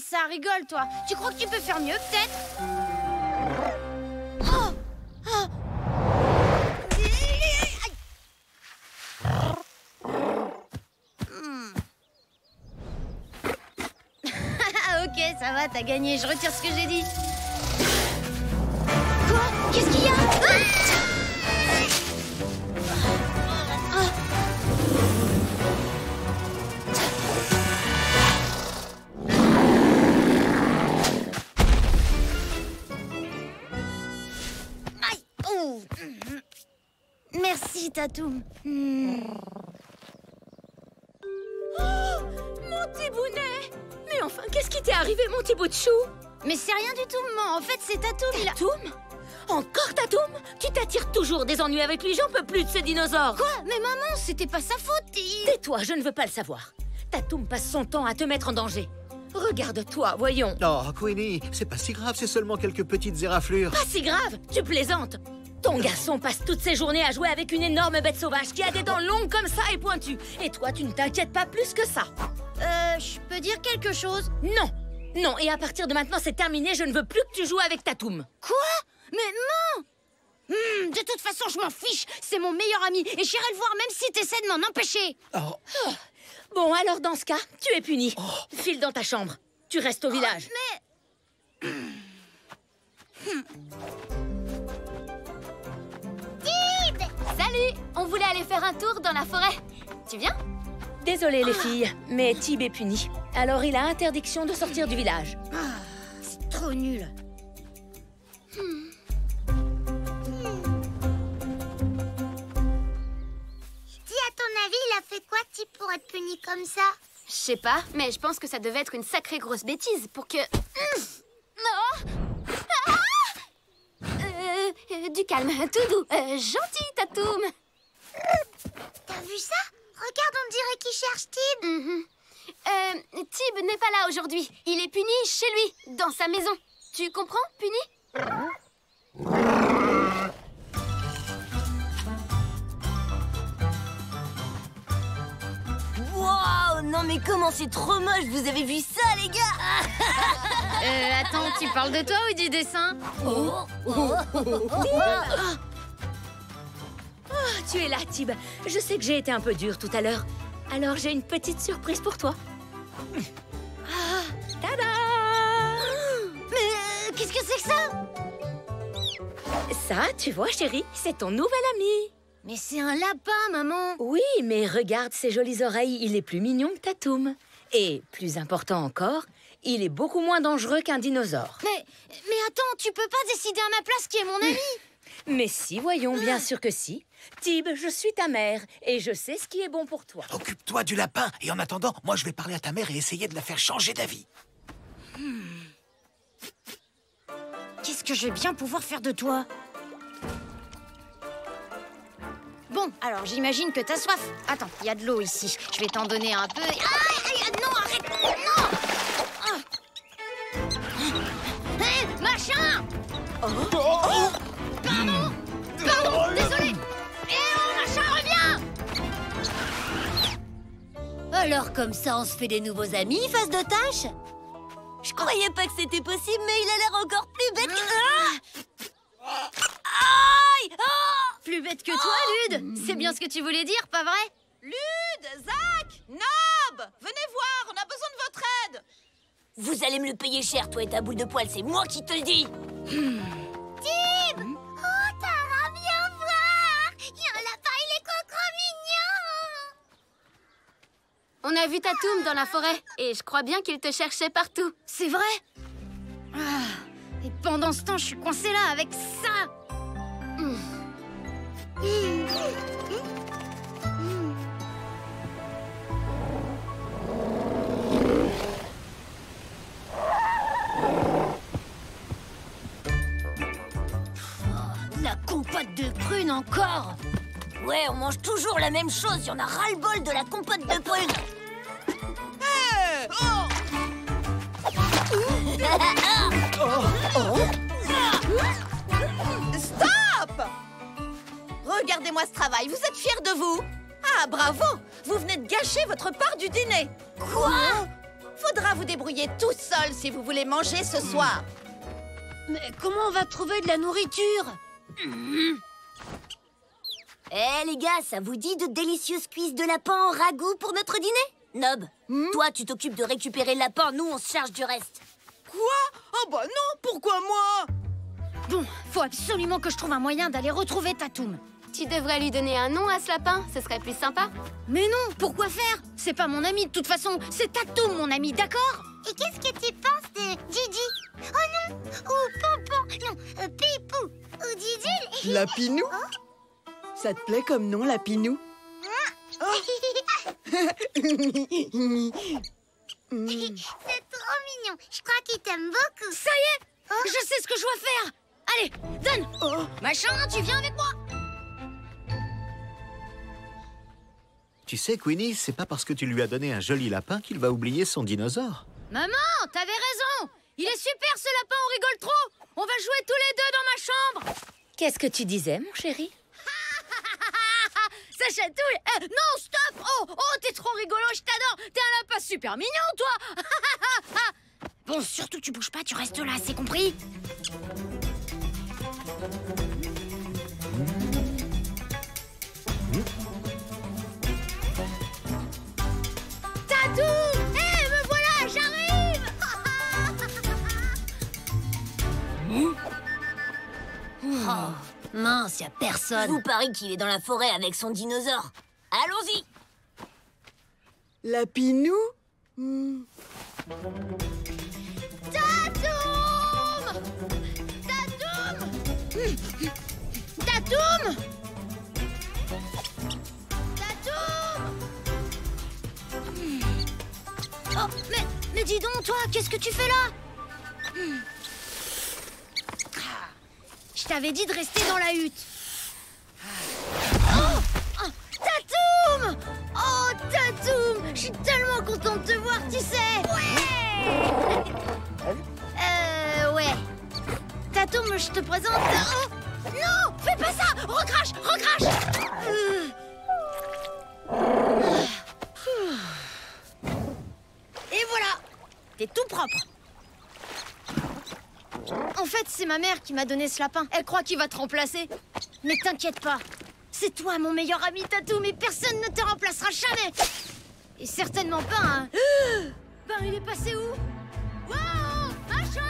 ça rigole, toi. Tu crois que tu peux faire mieux, peut-être? Oh! Oh! Ok, ça va, t'as gagné. Je retire ce que j'ai dit. Quoi? Qu'est-ce qu'il y a? Aïe! Oh. Merci, Tatoum. Mon petit bounet! Mais enfin, qu'est-ce qui t'est arrivé, mon petit bout de chou? Mais c'est rien du tout, maman. En fait, c'est Tatoum, il a... Tatoum? Encore Tatoum? Tu t'attires toujours des ennuis avec lui, j'en peux plus de ce dinosaure! Quoi? Mais maman, c'était pas sa faute, Tais-toi, je ne veux pas le savoir. Tatoum passe son temps à te mettre en danger. Regarde-toi, voyons. Oh, Queenie, c'est pas si grave, c'est seulement quelques petites éraflures. Pas si grave, tu plaisantes. Ton garçon passe toutes ses journées à jouer avec une énorme bête sauvage qui a des dents longues comme ça et pointues. Et toi, tu ne t'inquiètes pas plus que ça. Je peux dire quelque chose? Non, non, et à partir de maintenant, c'est terminé, je ne veux plus que tu joues avec Tatoum. Quoi? Mais non! De toute façon, je m'en fiche. C'est mon meilleur ami et j'irai le voir même si t'essaies de m'en empêcher. Oh. Bon, alors dans ce cas, tu es puni. File dans ta chambre. Tu restes au village. Mais... Salut! On voulait aller faire un tour dans la forêt. Tu viens? Désolée les filles, mais Tib est puni. Alors il a interdiction de sortir du village. c'est trop nul. Dis, à ton avis, il a fait quoi, Tib, pour être puni comme ça? Je sais pas, mais je pense que ça devait être une sacrée grosse bêtise pour que... Non! Du calme, tout doux. Gentil, Tatoum. T'as vu ça? Regarde, on dirait qu'il cherche Tib. Tib n'est pas là aujourd'hui. Il est puni chez lui, dans sa maison. Tu comprends, puni? Wow, non mais comment c'est trop moche, vous avez vu ça les gars? Attends, tu parles de toi ou du dessin? Tu es là, Tib. Je sais que j'ai été un peu dure tout à l'heure. Alors j'ai une petite surprise pour toi. Tada! Mais qu'est-ce que c'est que ça? Ça, tu vois, chérie, c'est ton nouvel ami. Mais c'est un lapin, maman. Oui, mais regarde ses jolies oreilles, il est plus mignon que Tatoum. Et, plus important encore, il est beaucoup moins dangereux qu'un dinosaure. Mais attends, tu peux pas décider à ma place qui est mon ami. Mais si, voyons, bien sûr que si. Tib, je suis ta mère et je sais ce qui est bon pour toi. Occupe-toi du lapin, et en attendant, moi je vais parler à ta mère et essayer de la faire changer d'avis. Qu'est-ce que je vais bien pouvoir faire de toi? Bon, alors j'imagine que t'as soif. Attends, il y a de l'eau ici. Je vais t'en donner un peu. Non, arrête! Non! Hé, machin! Pardon, désolé! Machin, reviens! Alors comme ça on se fait des nouveaux amis, face de tâche? Je croyais pas que c'était possible, mais il a l'air encore plus bête que... Aïe! Plus bête que toi, Lude! C'est bien ce que tu voulais dire, pas vrai? Lude, Zach, Nob, venez voir, on a besoin de votre aide. Vous allez me le payer cher, toi et ta boule de poil, c'est moi qui te le dis! Tib! Oh, Tara, viens voir! Il y a un lapin, il est trop mignon! On a vu Tatoum dans la forêt et je crois bien qu'il te cherchait partout. C'est vrai? Et pendant ce temps, je suis coincée là avec ça! La compote de prunes encore! Ouais, on mange toujours la même chose, il y en a ras-le-bol de la compote de prunes! Hey, Stop! Regardez-moi ce travail, vous êtes fiers de vous? Ah, bravo! Vous venez de gâcher votre part du dîner. Quoi? Faudra vous débrouiller tout seul si vous voulez manger ce soir. Mais comment on va trouver de la nourriture? Eh les gars, ça vous dit de délicieuses cuisses de lapin en ragoût pour notre dîner? Nob, toi tu t'occupes de récupérer le lapin, nous on se charge du reste. Quoi? Oh bah non, pourquoi moi? Bon, faut absolument que je trouve un moyen d'aller retrouver Tatoum. Tu devrais lui donner un nom à ce lapin, ce serait plus sympa. Mais non, pourquoi faire? C'est pas mon ami de toute façon, c'est Tatoum mon ami, d'accord? Et qu'est-ce que tu penses de Gigi? Oh non! Ou Pompon! Non, Pipou! Ou Didi? Lapinou? Ça te plaît comme nom, Lapinou? C'est trop mignon. Je crois qu'il t'aime beaucoup. Ça y est, je sais ce que je dois faire. Allez, donne. Machin, tu viens avec moi. Tu sais, Queenie, c'est pas parce que tu lui as donné un joli lapin qu'il va oublier son dinosaure. Maman, t'avais raison. Il est super ce lapin, on rigole trop. On va jouer tous les deux dans ma chambre. Qu'est-ce que tu disais, mon chéri? Ça chatouille. Non, stop. Oh, t'es trop rigolo, je t'adore. T'es un lapin super mignon, toi. Bon, surtout tu bouges pas, tu restes là, c'est compris? Tatou! Me voilà, j'arrive. Oh, mince, y a personne. Je vous parie qu'il est dans la forêt avec son dinosaure. Allons-y. Lapinou? Tatoum! Tatoum! Tatoum! Tatoum! Oh, mais dis donc, toi, qu'est-ce que tu fais là? Je t'avais dit de rester dans la hutte. Oh! Tatoum! Oh, Tatoum! Je suis tellement contente de te voir, tu sais! Ouais. Tatoum, je te présente... Oh! Non! Fais pas ça! Recrache! Recrache! Et voilà! T'es tout propre. En fait, c'est ma mère qui m'a donné ce lapin. Elle croit qu'il va te remplacer. Mais t'inquiète pas. C'est toi, mon meilleur ami, Tatoum, mais personne ne te remplacera jamais. Et certainement pas un... Ben, il est passé où? Wow! Machin!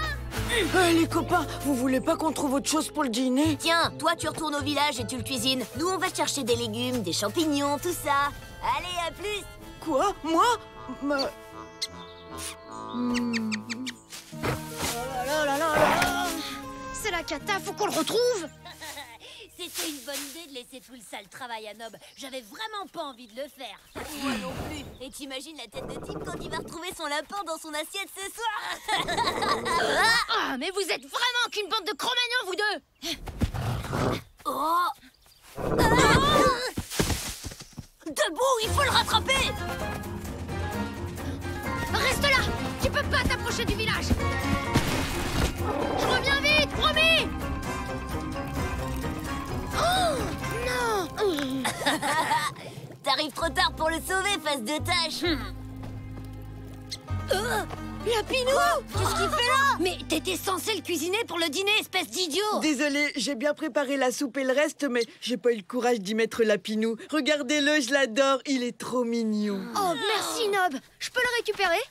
Les copains, vous voulez pas qu'on trouve autre chose pour le dîner? Tiens, toi tu retournes au village et tu le cuisines. Nous on va chercher des légumes, des champignons, tout ça. Allez, à plus. Quoi? Moi? C'est la cata, faut qu'on le retrouve. C'était une bonne idée de laisser tout le sale travail à Nob. J'avais vraiment pas envie de le faire. Moi non plus. Et t'imagines la tête de Tim quand il va retrouver son lapin dans son assiette ce soir? Ah, mais vous êtes vraiment qu'une bande de cro-magnons, vous deux. Oh. Debout, il faut le rattraper. Reste là. Tu peux pas t'approcher du village. Je reviens vite, promis. Oh non. T'arrives trop tard pour le sauver, face de tâche. Lapinou, qu'est-ce qu'il fait là? Mais t'étais censé le cuisiner pour le dîner, espèce d'idiot. Désolé, j'ai bien préparé la soupe et le reste, mais j'ai pas eu le courage d'y mettre Lapinou. Regardez-le, je l'adore, il est trop mignon. Oh, merci Nob. Je peux le récupérer?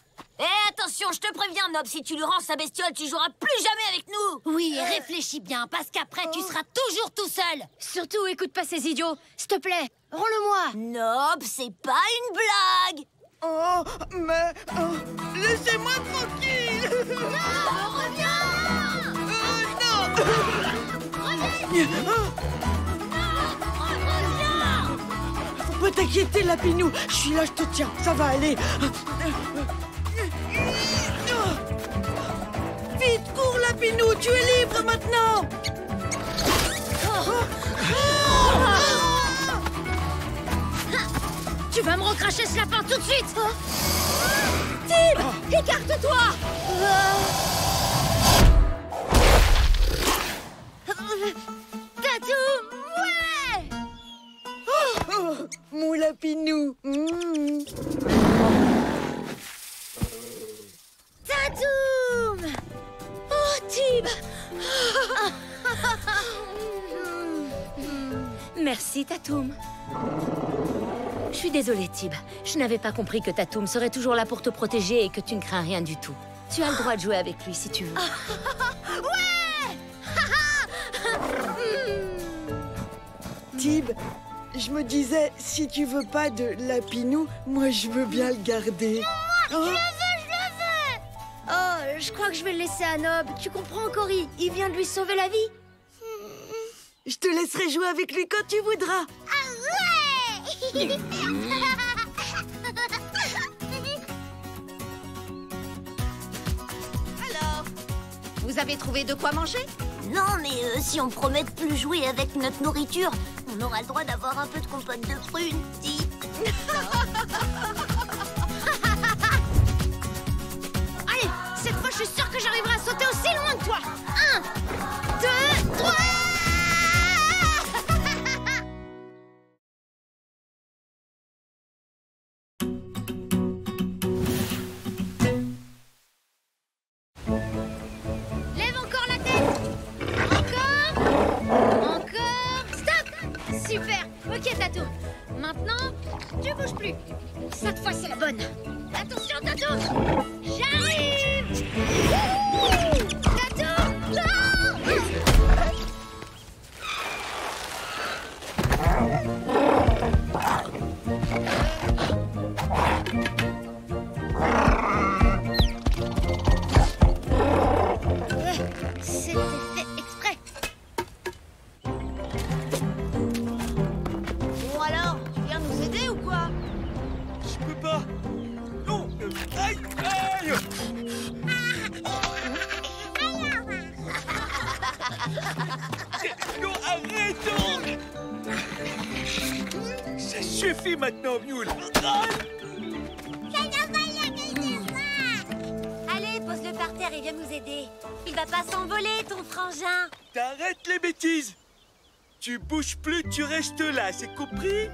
Attention, je te préviens, Nob, si tu lui rends sa bestiole, tu joueras plus jamais avec nous. Oui, réfléchis bien, parce qu'après, tu seras toujours tout seul. Surtout, écoute pas ces idiots. S'il te plaît, rends-le-moi. Nob, c'est pas une blague. Oh, mais... laissez-moi tranquille. Non, reviens. Non. Faut pas t'inquiéter, Lapinou. Je suis là, je te tiens, ça va aller. Vite, cours, Lapinou, tu es libre maintenant. Tu vas me recracher ce lapin tout de suite. Tim, écarte-toi. Tatoum, ouais. Mon Lapinou. Tatoum! Oh, Tib! Merci, Tatoum. Je suis désolée, Tib. Je n'avais pas compris que Tatoum serait toujours là pour te protéger et que tu ne crains rien du tout. Tu as le droit de jouer avec lui si tu veux. Tib, je me disais, si tu veux pas de Lapinou, moi je veux bien le garder. Je le veux! Oh, je crois que je vais le laisser à Nob. Tu comprends, Cory? Il vient de lui sauver la vie. Je te laisserai jouer avec lui quand tu voudras. Alors, vous avez trouvé de quoi manger? Non, mais si on promet de plus jouer avec notre nourriture, on aura le droit d'avoir un peu de compote de prunes, si. Allez, cette fois, je suis sûre que j'arriverai à sauter aussi loin que toi. 1, 2, 3. Lève encore la tête. Encore. Stop. Super. Ok, Tatoum. Maintenant, tu bouges plus. Cette fois, c'est la bonne. Attention, Tatoum. J'arrive. Tatoum. Non. C'était fait exprès. Bon alors, tu viens nous aider ou quoi? Je peux pas. Non. Aïe, aïe. Non, arrête donc. Ça suffit maintenant, Mule. Allez, pose-le par terre et viens nous aider. Il va pas s'envoler, ton frangin. T'arrêtes les bêtises. Tu bouges plus, tu restes là, c'est compris?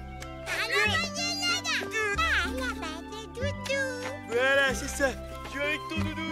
Voilà, c'est ça. Tu es avec ton doudou.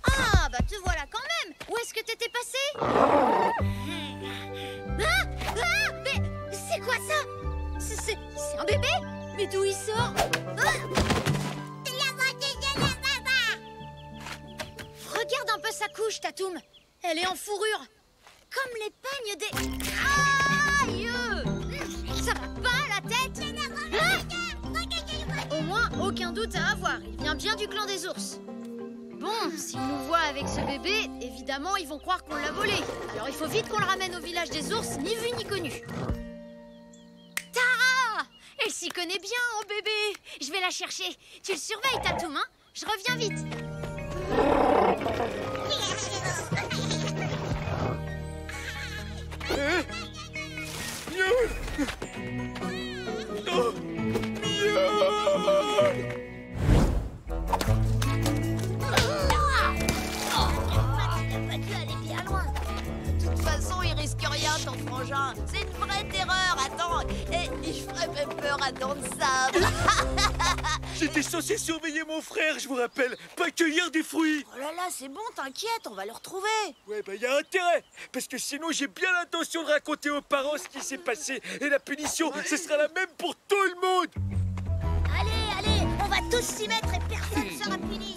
Ah, bah te voilà quand même. Où est-ce que t'étais passé? Mais c'est quoi ça? C'est un bébé? Mais d'où il sort? Regarde un peu sa couche, Tatoum. Elle est en fourrure. Comme les pagnes des... Aïe! Ça va pas, la tête? Au moins, aucun doute à avoir. Il vient bien du clan des ours. Bon, s'ils nous voient avec ce bébé, évidemment, ils vont croire qu'on l'a volé. Alors il faut vite qu'on le ramène au village des ours, ni vu ni connu. Tara! Elle s'y connaît bien en bébé. Je vais la chercher. Tu le surveilles, Tatoum, hein? Je reviens vite. Mule. Oh, Mule. Pas dû aller bien loin. De toute façon, il risque rien, ton frangin. C'est une vraie terreur, attends. Et je ferais même peur à Dents de Sable. J'étais censé surveiller mon frère, je vous rappelle, pas cueillir des fruits. Oh là là, c'est bon, t'inquiète, on va le retrouver. Ouais, bah y a intérêt, parce que sinon j'ai bien l'intention de raconter aux parents ce qui s'est passé. Et la punition, ce sera la même pour tout le monde. Allez, on va tous s'y mettre et personne sera puni.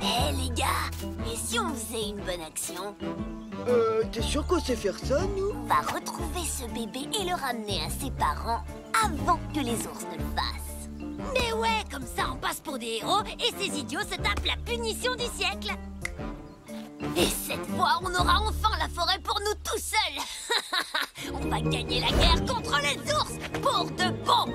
Hé les gars, et si on on faisait une bonne action? T'es sûr qu'on sait faire ça, nous? On va retrouver ce bébé et le ramener à ses parents avant que les ours ne le fassent. Mais ouais, comme ça on passe pour des héros et ces idiots se tapent la punition du siècle. Et cette fois, on aura enfin la forêt pour nous tout seuls. On va gagner la guerre contre les ours pour de bon.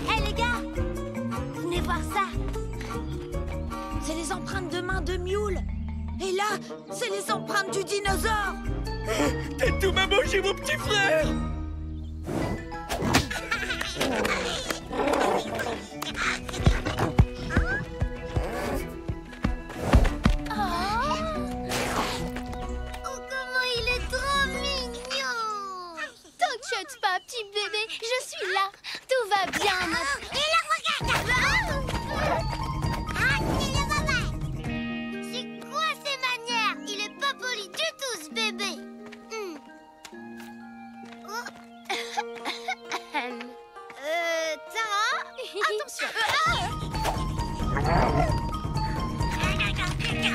Hé les gars, venez voir ça. C'est les empreintes de mains de Mule. Et là, c'est les empreintes du dinosaure. Tatou m'a mangé mon petit frère. Oh, comment il est trop mignon! T'inquiète pas, petit bébé, je suis là. Tout va bien maintenant. Et là, regarde! Ah, c'est le baba! C'est quoi ces manières? Il est pas poli du tout, ce bébé! Tara? Attention.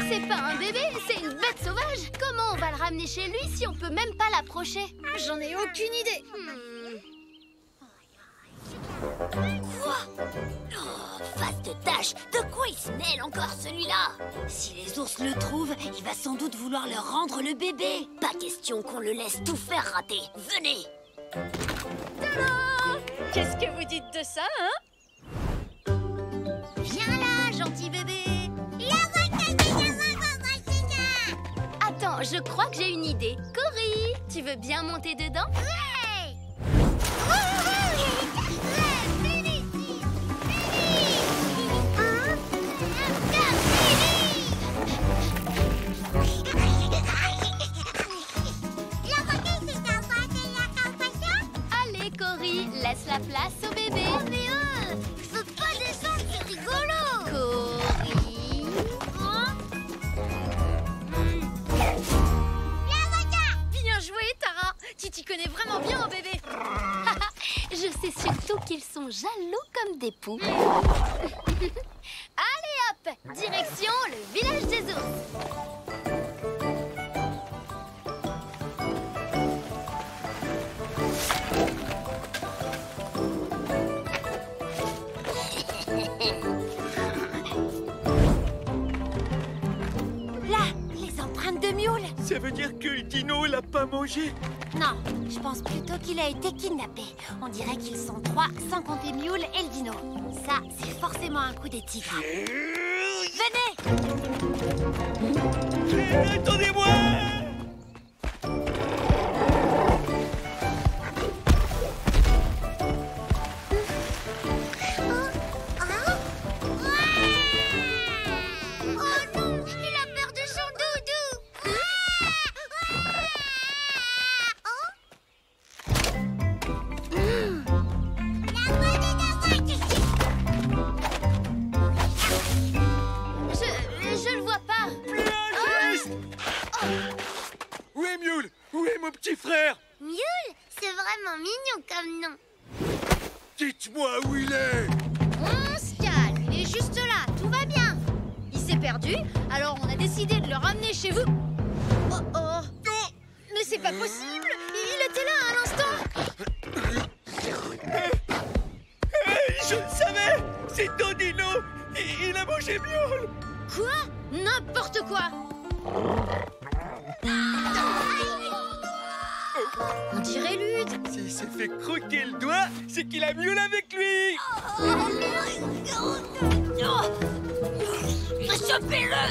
C'est pas un bébé, c'est une bête sauvage. Comment on va le ramener chez lui si on peut même pas l'approcher? J'en ai aucune idée. Quoi? Oh, vaste tâche. De quoi il se mêle encore celui-là? Si les ours le trouvent, il va sans doute vouloir leur rendre le bébé. Pas question qu'on le laisse tout faire rater. Venez. Qu'est-ce que vous dites de ça, hein? Viens là, gentil bébé. Attends, je crois que j'ai une idée. Cory, tu veux bien monter dedans? Allez, Cory, laisse la place au bébé. Oh, mais je peux pas descendre, c'est rigolo! Cory. Bien joué, Tara. Tu t'y connais vraiment bien en bébé. Je sais surtout qu'ils sont jaloux comme des poux. Allez hop, direction le village des ours. Là, les empreintes de Mule. Ça veut dire que le dino l'a pas mangé? Non, je pense plutôt qu'il a été kidnappé. On dirait qu'ils sont trois, sans compter Mule et le dino. Ça, c'est forcément un coup des tigres. Venez! Attendez-moi! Oh non, il a peur de son doudou. Je le vois pas. Où est Mule? Où est mon petit frère? Mule, c'est vraiment mignon comme nom. Dites-moi où il est! On se calme, il est juste là, tout va bien. Il s'est perdu, alors on a décidé de le ramener chez vous. Oh oh. Mais c'est pas possible. Il était là à l'instant. Hey, je le savais! C'est ton dino! Il a mangé Mule! Quoi? N'importe quoi. On dirait Lude. S'il s'est fait croquer le doigt, c'est qu'il a Mule avec lui! Chopez-le!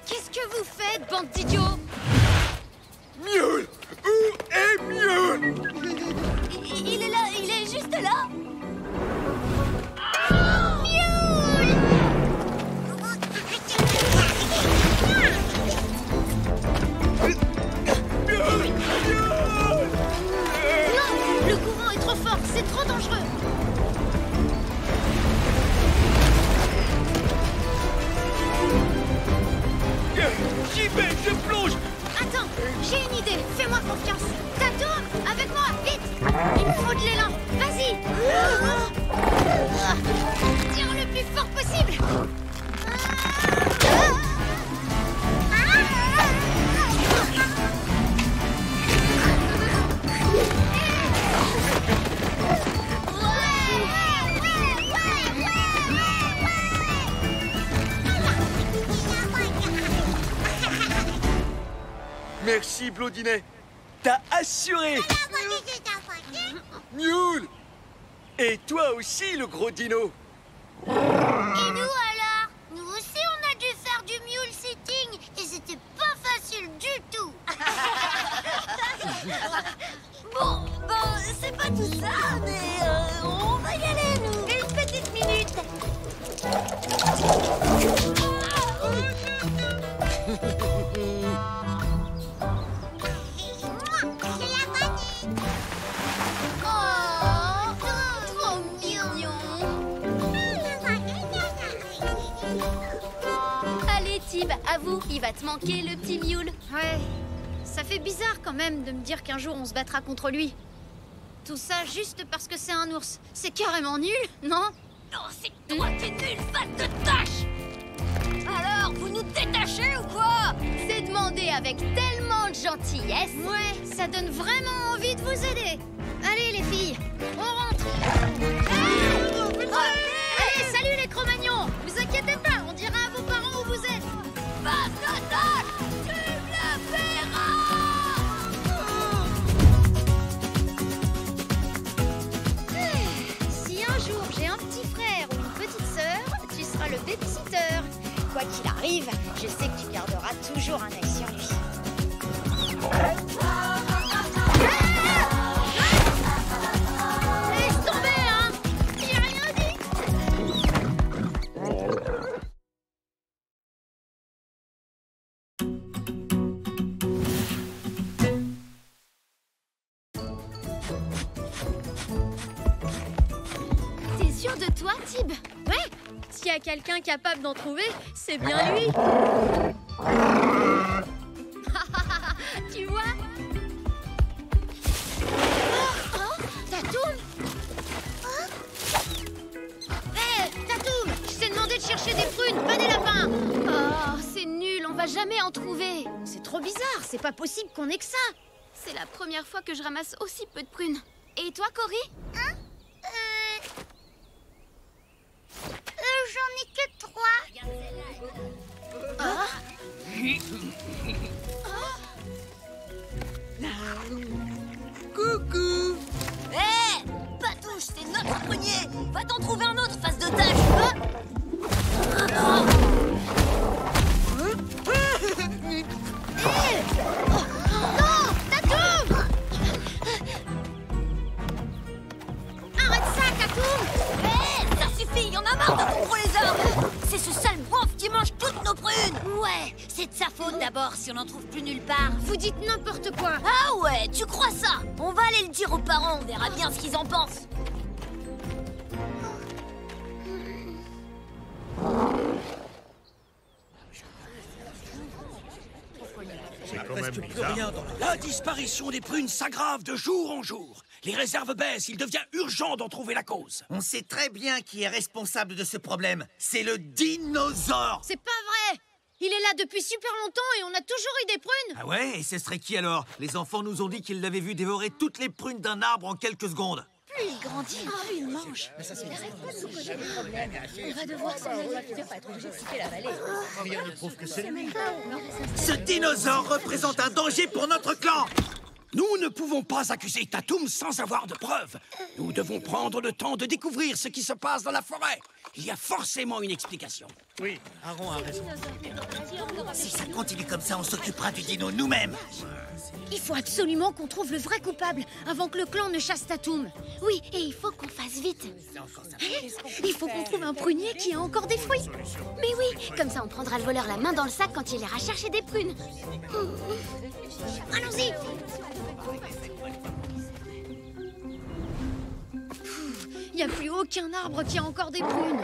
Qu'est-ce que vous faites, bande d'idiots? Mule! J'y vais, je plonge. Attends, j'ai une idée. Fais-moi confiance. Tatoum, avec moi, vite. Il me faut de l'élan. Vas-y. Tire le plus fort possible. Merci, Blondinet. T'as assuré. Mule. Et toi aussi, le gros dino. Et nous alors? Nous aussi on a dû faire du mule sitting et c'était pas facile du tout. Bon, c'est pas tout ça, mais on va y aller, nous. Une petite minute. C'est la vanille. Oh, trop mignon. Allez, Tib, avoue, il va te manquer le petit mule. Ouais, ça fait bizarre quand même de me dire qu'un jour on se battra contre lui. Tout ça juste parce que c'est un ours. C'est carrément nul, non? Non, c'est toi qui es nul, fan de tâches. Alors, vous nous détachez ou quoi? C'est demandé avec tellement de gentillesse. Ouais, ça donne vraiment envie de vous aider. Allez les filles, on rentre. Allez, salut les Cro-Magnons. Vous inquiétez pas, on dira à vos parents où vous êtes. Pas de tâches, tu me le feras. Si un jour j'ai un petit frère ou une petite sœur, tu seras le babysitter. Quoi qu'il arrive, je sais que tu garderas toujours un œil sur lui. Laisse tomber, hein! J'ai rien dit! T'es sûr de toi, Tib? Ouais! S'il y a quelqu'un capable d'en trouver, c'est bien lui! Tu vois? Tatoum! Hé, Tatoum! Je t'ai demandé de chercher des prunes, pas des lapins! Oh, c'est nul, on va jamais en trouver. C'est trop bizarre, c'est pas possible qu'on ait que ça! C'est la première fois que je ramasse aussi peu de prunes. Et toi, Cory? J'en ai que 3. Coucou. Hé, Patouche, c'est notre prunier. Va t'en trouver un autre, face de tâche. Non! Tatoum! Arrête ça, Tatoum! Hé, ça suffit, y en a marre de contrôler les arbres. C'est ce sale bouffe qui mange toutes nos prunes. Ouais, c'est de sa faute d'abord si on n'en trouve plus nulle part. Vous dites n'importe quoi! Ah ouais, tu crois ça? On va aller le dire aux parents, on verra bien ce qu'ils en pensent. La disparition des prunes s'aggrave de jour en jour. Les réserves baissent, il devient urgent d'en trouver la cause. On sait très bien qui est responsable de ce problème. C'est le dinosaure. C'est pas vrai! Il est là depuis super longtemps et on a toujours eu des prunes! Ah ouais? Et ce serait qui alors? Les enfants nous ont dit qu'ils l'avaient vu dévorer toutes les prunes d'un arbre en quelques secondes. Plus il grandit, plus il mange. Il arrête pas de nous poser des problèmes. On va devoir s'en aller. Il va être obligé de quitter la vallée. Rien ne prouve que c'est lui. Ce dinosaure représente un danger pour notre clan. Nous ne pouvons pas accuser Tatoum sans avoir de preuves. Nous devons prendre le temps de découvrir ce qui se passe dans la forêt. Il y a forcément une explication. Oui, Aaron a raison. Si ça continue comme ça, on s'occupera du dino nous-mêmes. Il faut absolument qu'on trouve le vrai coupable avant que le clan ne chasse Tatoum. Oui, et il faut qu'on fasse vite. Il faut qu'on trouve un prunier qui a encore des fruits. Mais oui, comme ça on prendra le voleur la main dans le sac quand il ira chercher des prunes. Allons-y! Il n'y a plus aucun arbre qui a encore des prunes.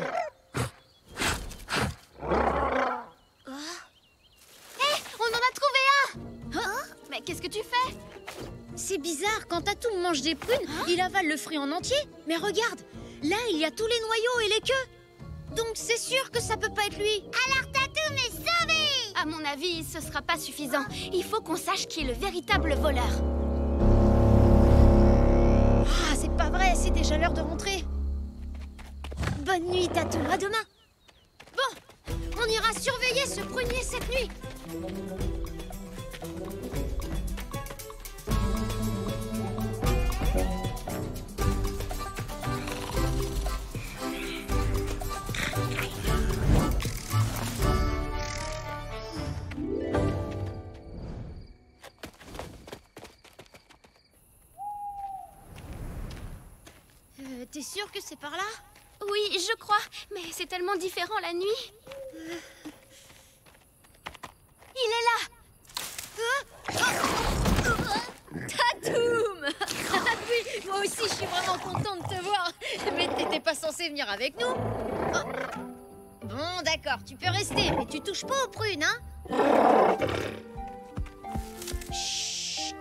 qu'est-ce que tu fais? C'est bizarre, quand Tatoum mange des prunes, il avale le fruit en entier. Mais regarde, là, il y a tous les noyaux et les queues. Donc c'est sûr que ça peut pas être lui. Alors Tatoum est sauvé! À mon avis, ce sera pas suffisant. Il faut qu'on sache qui est le véritable voleur. Ah, c'est pas vrai, c'est déjà l'heure de rentrer. Bonne nuit, Tatoum, à demain. Bon, on ira surveiller ce prunier cette nuit. T'es sûr que c'est par là? Oui, je crois, mais c'est tellement différent la nuit. Il est là! Tatoum! Oui, moi aussi, je suis vraiment contente de te voir. Mais t'étais pas censé venir avec nous? Oh. Bon, d'accord, tu peux rester, mais tu touches pas aux prunes, hein? Chut.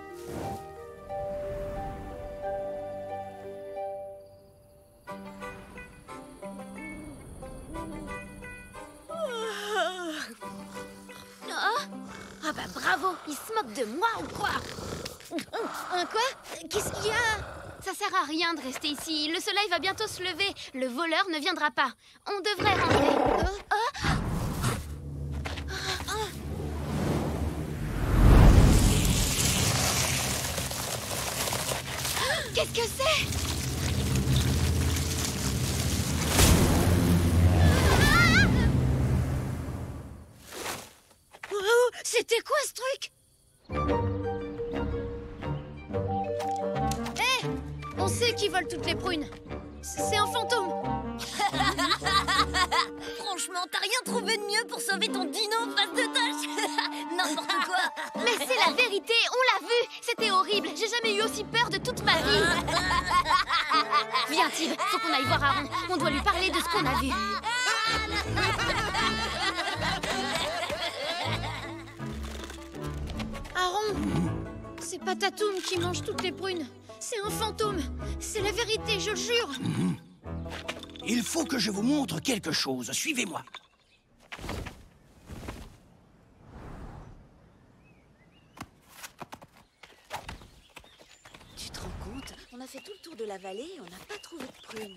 Ah bah bravo, il se moque de moi ou quoi? Un quoi? Qu'est-ce qu'il y a? Ça sert à rien de rester ici. Le soleil va bientôt se lever. Le voleur ne viendra pas. On devrait rentrer. Qu'est-ce que c'est? Oh, c'était quoi ce truc? Hé, on sait qui vole toutes les prunes. C'est un fantôme. Franchement, t'as rien trouvé de mieux pour sauver ton dino face de tâche? N'importe quoi. Mais c'est la vérité, on l'a vu. C'était horrible. J'ai jamais eu aussi peur de toute ma vie. Viens, Tib, faut qu'on aille voir Aaron. On doit lui parler de ce qu'on a vu. Aaron, c'est pas Tatoum qui mange toutes les prunes. C'est un fantôme. C'est la vérité, je le jure. Il faut que je vous montre quelque chose. Suivez-moi. Tu te rends compte? On a fait tout le tour de la vallée et on n'a pas trouvé de prunes.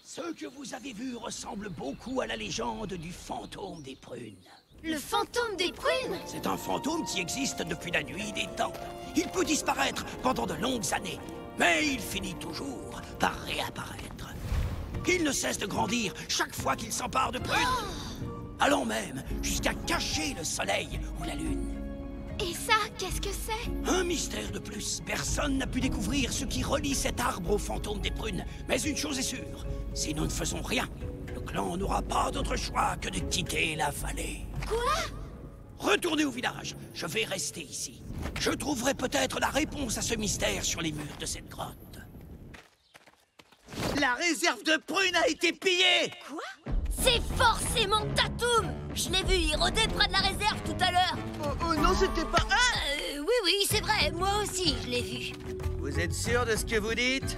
Ce que vous avez vu ressemble beaucoup à la légende du fantôme des prunes. Le fantôme des prunes? C'est un fantôme qui existe depuis la nuit des temps. Il peut disparaître pendant de longues années, mais il finit toujours par réapparaître. Il ne cesse de grandir chaque fois qu'il s'empare de prunes, allant même jusqu'à cacher le soleil ou la lune. Et ça, qu'est-ce que c'est? Un mystère de plus. Personne n'a pu découvrir ce qui relie cet arbre au fantôme des prunes. Mais une chose est sûre, si nous ne faisons rien, le clan n'aura pas d'autre choix que de quitter la vallée. Quoi? Retournez au village. Je vais rester ici. Je trouverai peut-être la réponse à ce mystère sur les murs de cette grotte. La réserve de prunes a été pillée! Quoi? C'est forcément Tatoum! Je l'ai vu, il rôdait près de la réserve tout à l'heure. Oh non, c'était pas... Oui, c'est vrai, moi aussi je l'ai vu. Vous êtes sûr de ce que vous dites?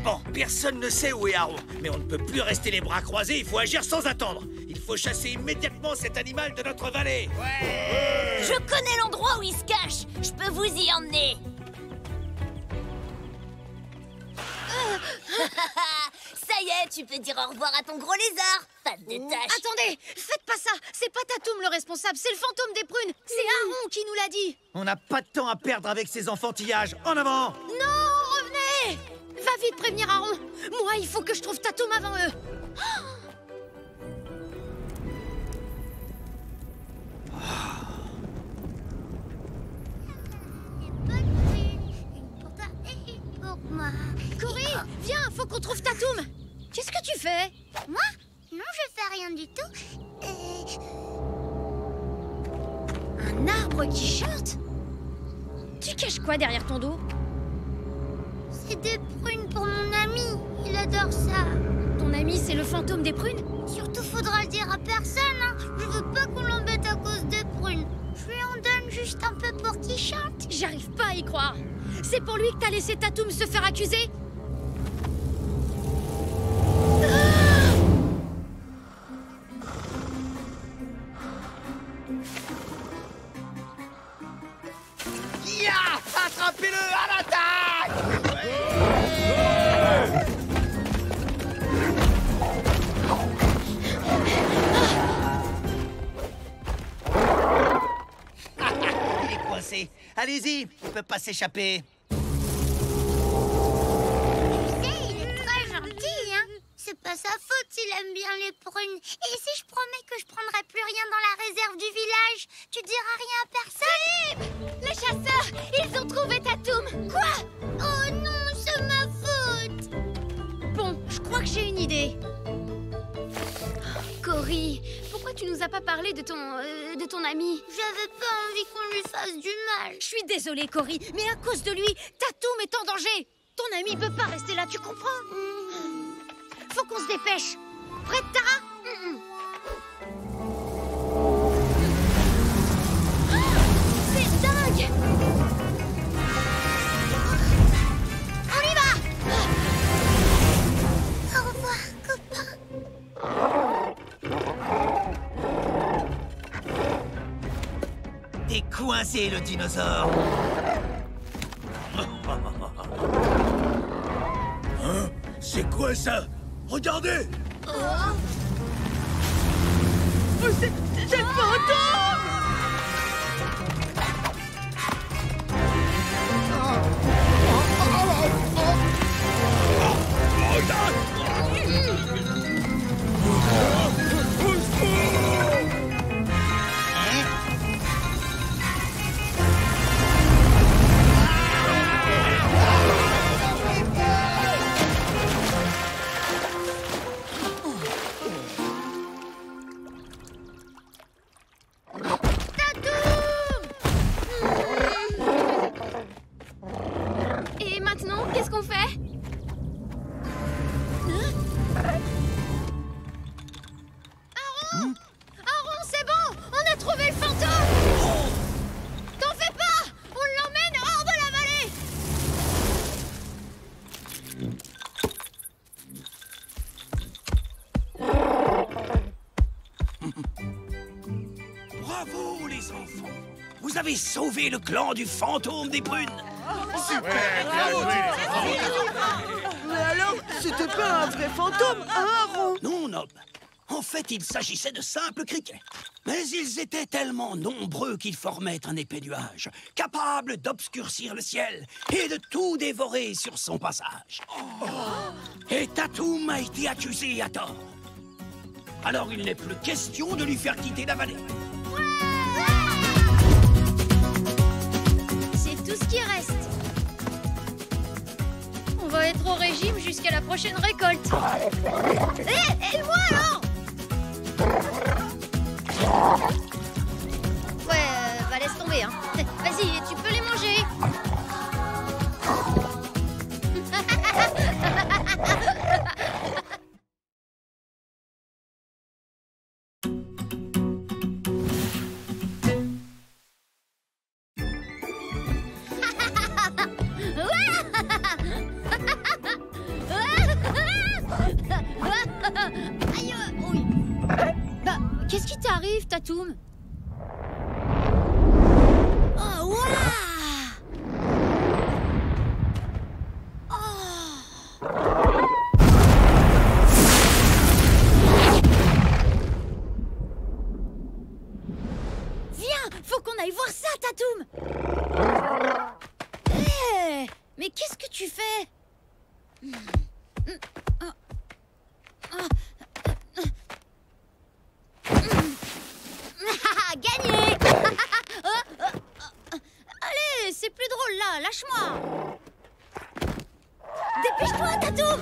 Bon, personne ne sait où est Aaron, mais on ne peut plus rester les bras croisés, il faut agir sans attendre. Il faut chasser immédiatement cet animal de notre vallée. Ouais! Je connais l'endroit où il se cache, je peux vous y emmener. Ça y est, tu peux dire au revoir à ton gros lézard, face de tâche. Attendez, faites pas ça. C'est pas Tatoum le responsable, c'est le fantôme des prunes. C'est Aaron qui nous l'a dit. On n'a pas de temps à perdre avec ces enfantillages. En avant! Non, revenez! Va vite prévenir Aaron. Moi, il faut que je trouve Tatoum avant eux. Pour moi. Cory, viens, faut qu'on trouve Tatoum. Qu'est-ce que tu fais? Moi? Non, je fais rien du tout. Un arbre qui chante? Tu caches quoi derrière ton dos? C'est des prunes pour mon ami. Il adore ça. Ton ami, c'est le fantôme des prunes? Surtout, faudra le dire à personne, hein. Je veux pas qu'on l'embête juste un peu pour qu'il chante. J'arrive pas à y croire. C'est pour lui que t'as laissé Tatoum se faire accuser? Ya! Attrapez-le à l'attaque! Il est coincé. Allez-y, il peut pas s'échapper. Tu sais, il est très gentil, hein. C'est pas sa faute s'il aime bien les prunes. Et si je promets que je prendrai plus rien dans la réserve du village, tu diras rien à personne? Les chasseurs, ils ont trouvé Tatoum. Quoi? Oh non, c'est ma faute. Bon, je crois que j'ai une idée. Cory, pourquoi tu nous as pas parlé de ton ami? J'avais pas envie qu'on lui fasse du mal. Je suis désolée, Cory, mais à cause de lui, Tatoum est en danger. Ton ami peut pas rester là, tu comprends? Faut qu'on se dépêche. Prête, Tara? C'est dingue! On y va! Au revoir, copain. T'es coincé, le dinosaure. Hein? C'est quoi ça? Regardez! C'est le fantôme! Et maintenant, qu'est-ce qu'on fait? Aaron, c'est bon! On a trouvé le fantôme! T'en fais pas! On l'emmène hors de la vallée! Bravo, les enfants! Vous avez sauvé le clan du fantôme des prunes! Mais alors, c'était pas un vrai fantôme, hein, Aaron? Non, Nob. En fait, il s'agissait de simples criquets. Mais ils étaient tellement nombreux qu'ils formaient un épais nuage, capable d'obscurcir le ciel et de tout dévorer sur son passage. Et Tatoum a été accusé à tort. Alors il n'est plus question de lui faire quitter la vallée. C'est tout ce qui reste. On va être au régime jusqu'à la prochaine récolte. Et moi alors? Ouais, bah laisse tomber, hein. Vas-y, tu peux les manger. Aïe, oui. Bah, qu'est-ce qui t'arrive, Tatoum? Oh, waouh! Viens, faut qu'on aille voir ça, Tatoum! Hé! Mais qu'est-ce que tu fais? Gagné! Allez, c'est plus drôle là, lâche-moi! Dépêche-toi, Tatoum!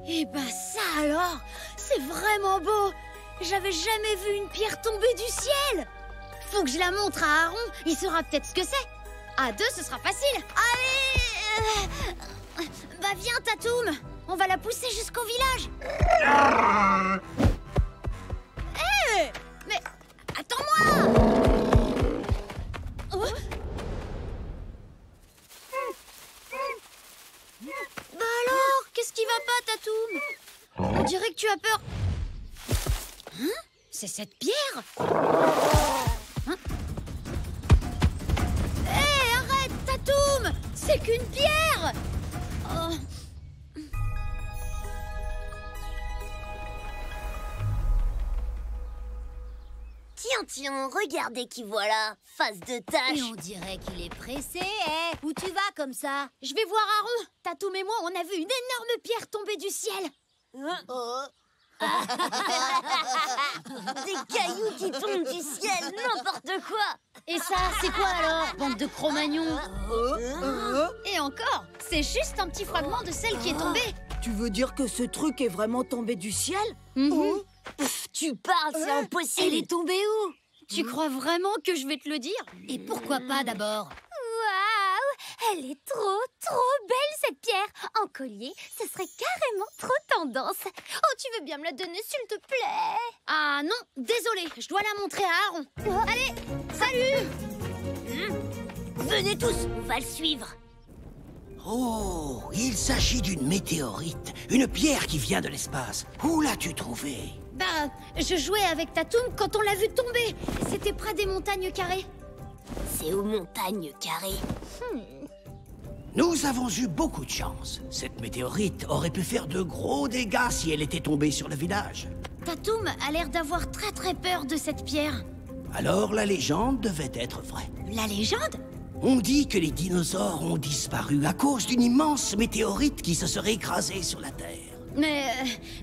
Eh ben ça alors, c'est vraiment beau! J'avais jamais vu une pierre tomber du ciel! Faut que je la montre à Aaron, il saura peut-être ce que c'est! À deux, ce sera facile! Allez! Bah viens, Tatoum! On va la pousser jusqu'au village! Hé! Mais On dirait que tu as peur. Hein? C'est cette pierre? Hein? Hé, arrête, Tatoum! C'est qu'une pierre! Oh. Tiens, regardez qui voilà, face de tâche. Et on dirait qu'il est pressé, eh? Où tu vas comme ça? Je vais voir Aaron. Tatoum et moi, on a vu une énorme pierre tomber du ciel. Des cailloux qui tombent du ciel, n'importe quoi. Et ça, c'est quoi alors, bande de Cro-Magnons? Et encore, c'est juste un petit fragment de celle qui est tombée. Tu veux dire que ce truc est vraiment tombé du ciel? Pff, tu parles, c'est impossible. Elle est tombée où? Tu crois vraiment que je vais te le dire? Et pourquoi pas d'abord? Waouh! Elle est trop belle cette pierre! En collier, ce serait carrément trop tendance. Oh, tu veux bien me la donner s'il te plaît? Ah non, désolé, je dois la montrer à Aaron. Allez, salut! Venez tous, on va le suivre. Oh, il s'agit d'une météorite, une pierre qui vient de l'espace. Où l'as-tu trouvée? Bah, je jouais avec Tatoum quand on l'a vu tomber. C'était près des montagnes carrées. C'est aux montagnes carrées. Nous avons eu beaucoup de chance. Cette météorite aurait pu faire de gros dégâts si elle était tombée sur le village. Tatoum a l'air d'avoir très peur de cette pierre. Alors la légende devait être vraie. La légende? On dit que les dinosaures ont disparu à cause d'une immense météorite qui se serait écrasée sur la Terre. Mais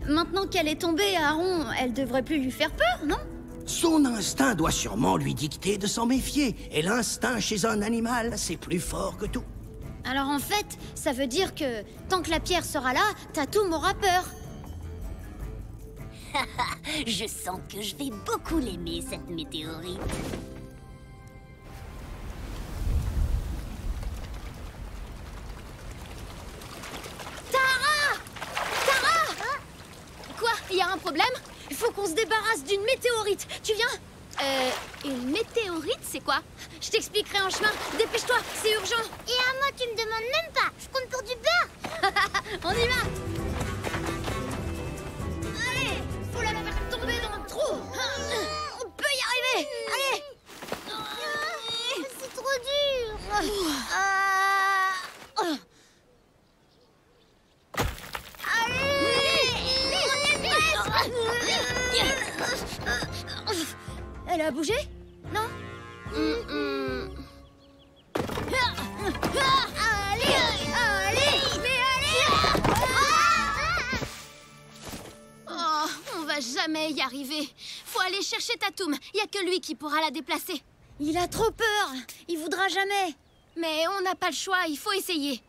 maintenant qu'elle est tombée, Aaron, elle devrait plus lui faire peur, non? Son instinct doit sûrement lui dicter de s'en méfier. Et l'instinct chez un animal, c'est plus fort que tout. Alors en fait, ça veut dire que tant que la pierre sera là, Tatoum aura peur. Je sens que je vais beaucoup l'aimer, cette météorite. Quoi? Il y a un problème? Il faut qu'on se débarrasse d'une météorite. Tu viens? Une météorite, c'est quoi? Je t'expliquerai en chemin. Dépêche-toi, c'est urgent. Et à moi, tu me demandes même pas. Je compte pour du beurre. On y va. Allez, faut la faire tomber dans le trou. On peut y arriver. Allez. C'est trop dur. Elle a bougé? Non? Oh, on va jamais y arriver. Faut aller chercher Tatoum. Y a que lui qui pourra la déplacer. Il a trop peur. Il voudra jamais. Mais on n'a pas le choix, il faut essayer.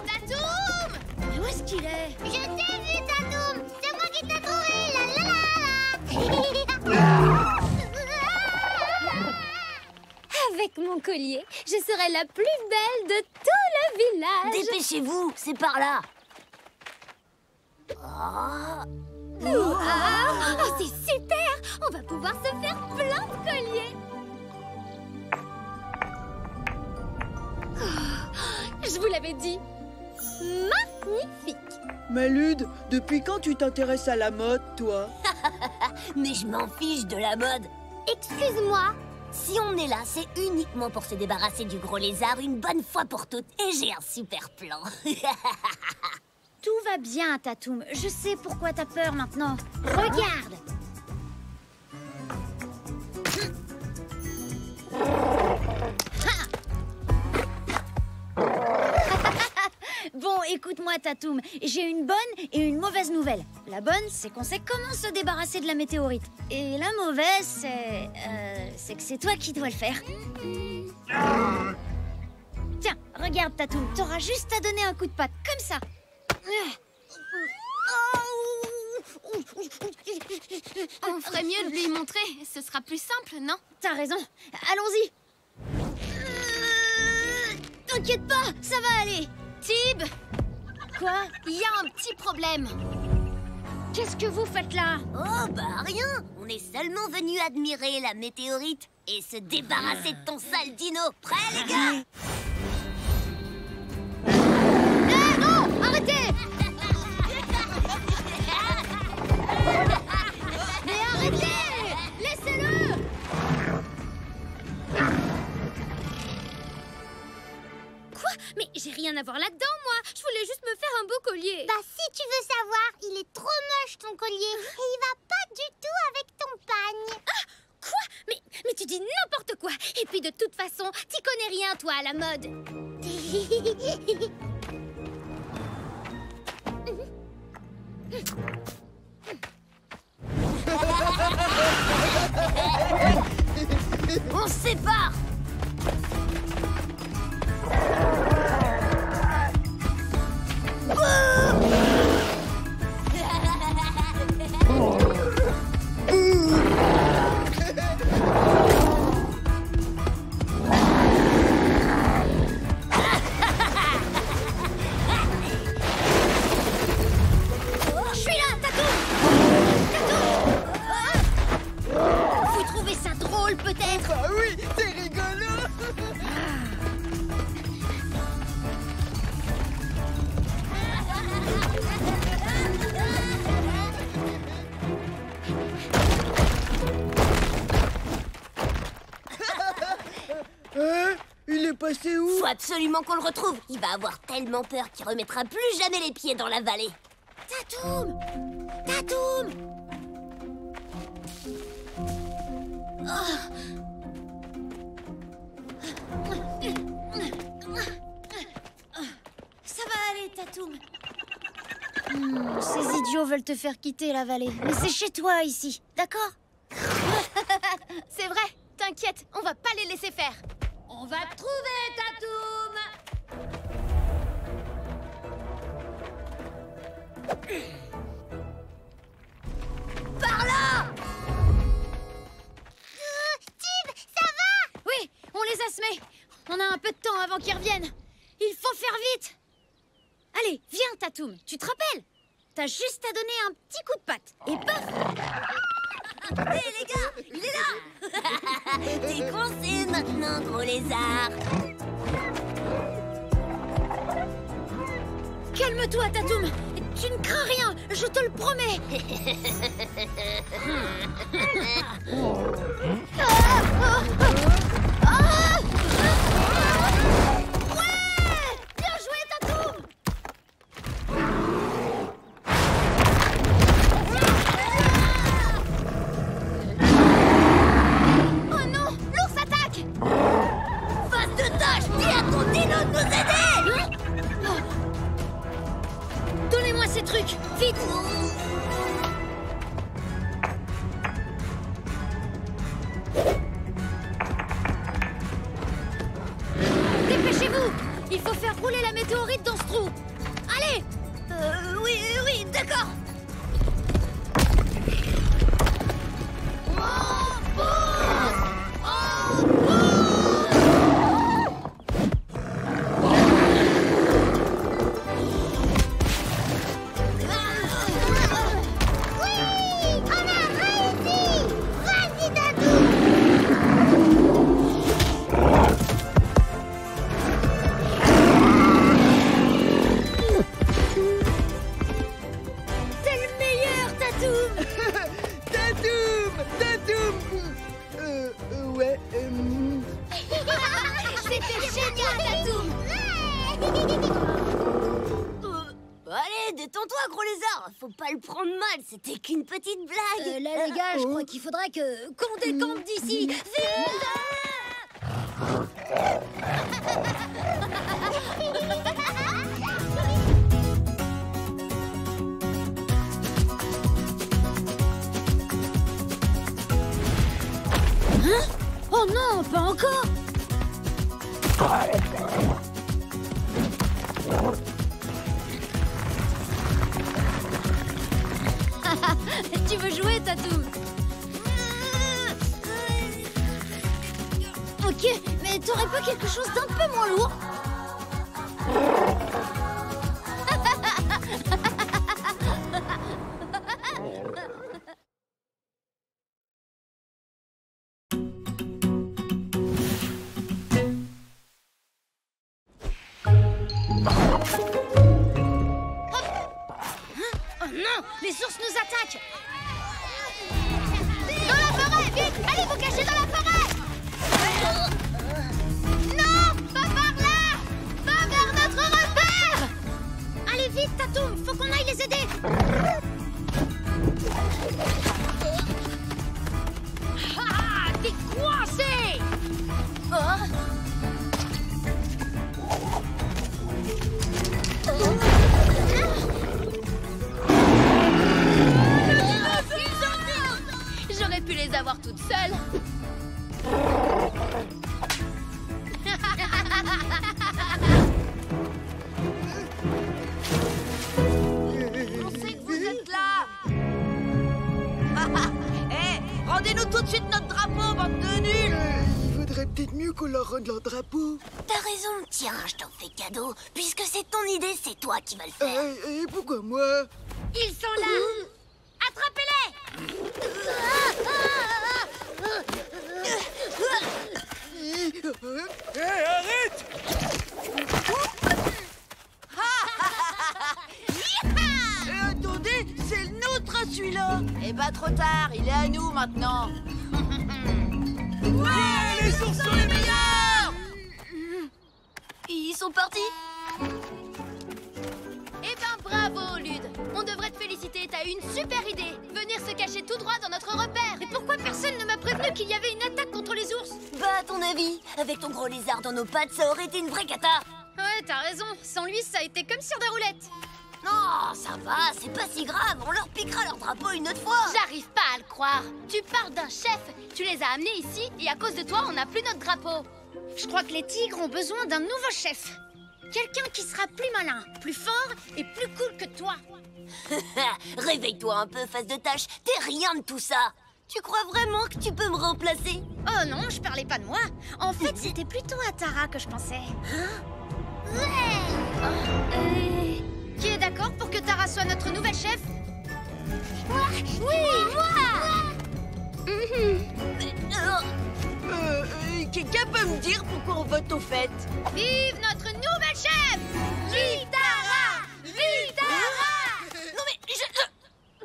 Tatoum! Mais où est-ce qu'il est? Je t'ai vu, Tatoum! C'est moi qui t'ai trouvé! La. Avec mon collier, je serai la plus belle de tout le village. Dépêchez-vous, c'est par là. Oh, c'est super! On va pouvoir se faire plein de colliers. Oh, je vous l'avais dit. Magnifique! Malude, depuis quand tu t'intéresses à la mode, toi? Mais je m'en fiche de la mode. Excuse-moi. Si on est là, c'est uniquement pour se débarrasser du gros lézard une bonne fois pour toutes. Et j'ai un super plan. Tout va bien, Tatoum. Je sais pourquoi t'as peur maintenant. Regarde! Bon, écoute-moi, Tatoum. J'ai une bonne et une mauvaise nouvelle. La bonne, c'est qu'on sait comment se débarrasser de la météorite. Et la mauvaise, c'est que c'est toi qui dois le faire. Tiens, regarde, Tatoum. T'auras juste à donner un coup de patte, comme ça. On ferait mieux de lui montrer. Ce sera plus simple, non? T'as raison. Allons-y. T'inquiète pas, ça va aller. Tib! Quoi? Il y a un petit problème. Qu'est-ce que vous faites là? Oh, bah rien. On est seulement venu admirer la météorite et se débarrasser de ton sale dino. Prêt, les gars? Non, arrêtez! Mais arrêtez! Laissez-le! Quoi? Mais j'ai rien à voir là-dedans, moi. Je voulais juste me faire un beau collier. Bah, si tu veux savoir, il est trop moche ton collier. Et il va pas du tout avec ton pagne. Ah, quoi? Mais tu dis n'importe quoi. Et puis de toute façon, t'y connais rien, toi, à la mode. On se sépare. Je suis là, Tatou! Vous trouvez ça drôle, peut-être? Ah oui, c'est rigolo. Il est passé où? Faut absolument qu'on le retrouve. Il va avoir tellement peur qu'il remettra plus jamais les pieds dans la vallée. Tatoum! Tatoum! Ça va aller, Tatoum. Ces idiots veulent te faire quitter la vallée. Mais c'est chez toi, ici. D'accord? C'est vrai, t'inquiète, on va pas les laisser faire. On va te trouver, Tatoum! Par là! Tib, ça va? Oui, on les a semés. On a un peu de temps avant qu'ils reviennent. Il faut faire vite. Allez, viens, Tatoum. Tu te rappelles? T'as juste à donner un petit coup de patte. Et paf! Hé, les gars, il est là! T'es coincé maintenant, gros lézard. Calme-toi, Tatoum. Tu ne crains rien, je te le promets. Ouais! Bien joué, Tatoum! Oh non, l'ours attaque! Face de tâche, dis à ton dino de nous aider! Donnez-moi ces trucs, vite! Dépêchez-vous! Il faut faire rouler la météorite dans ce trou! Allez! Oui, d'accord. T'es le meilleur, Tatoum! Tatoum! Ouais. C'était génial, Tatoum! Allez, détends-toi, gros lézard. Faut pas le prendre mal, c'était qu'une petite blague. Là, les gars, je crois qu'il faudrait qu'on décampe d'ici. Vite! Hein? Oh non, pas encore! Tu veux jouer, Tatoum? Ok, mais t'aurais pas quelque chose d'un peu moins lourd? Attention, les ours nous attaquent. Dans la forêt, vite! Allez vous cacher dans la forêt! Non! Pas par là! Pas vers notre repère! Allez vite, Tatoum! Faut qu'on aille les aider! Ah! T'es coincé! J'aurais pu les avoir toutes seules. On sait que vous êtes là. Hé, rendez-nous tout de suite notre drapeau, bande de nuls. Il vaudrait peut-être mieux qu'on leur rende leur drapeau. T'as raison, tiens, je t'en fais cadeau. Puisque c'est ton idée, c'est toi qui vas le faire. Et pourquoi moi? Ils sont là! Attrapez-les! Hé, arrête! Attendez, c'est le nôtre celui-là. Eh ben trop tard, il est à nous maintenant. Ouais, les ours sont les meilleurs! Ils sont partis. Eh ben bravo, Lude. On devrait te féliciter, t'as eu une super idée. Venir se cacher tout droit dans notre repère. Mais pourquoi personne ne m'a prévenu qu'il y avait une attaque contre les ours? Bah, à ton avis, avec ton gros lézard dans nos pattes, ça aurait été une vraie cata. Ouais, t'as raison. Sans lui, ça a été comme sur des roulettes. Non, ça va, c'est pas si grave. On leur piquera leur drapeau une autre fois. J'arrive pas à le croire. Tu parles d'un chef. Tu les as amenés ici et à cause de toi, on n'a plus notre drapeau. Je crois que les tigres ont besoin d'un nouveau chef. Quelqu'un qui sera plus malin, plus fort et plus cool que toi. Réveille-toi un peu, face de tâche. T'es rien de tout ça. Tu crois vraiment que tu peux me remplacer? Oh non, je parlais pas de moi. En fait, c'était plutôt à Tara que je pensais. Qui est d'accord pour que Tara soit notre nouvelle chef? Moi! Oui, moi! Quelqu'un peut me dire pourquoi on vote au fait? Vive notre nouvelle chef! Vive Tara! Vive Tara! Non mais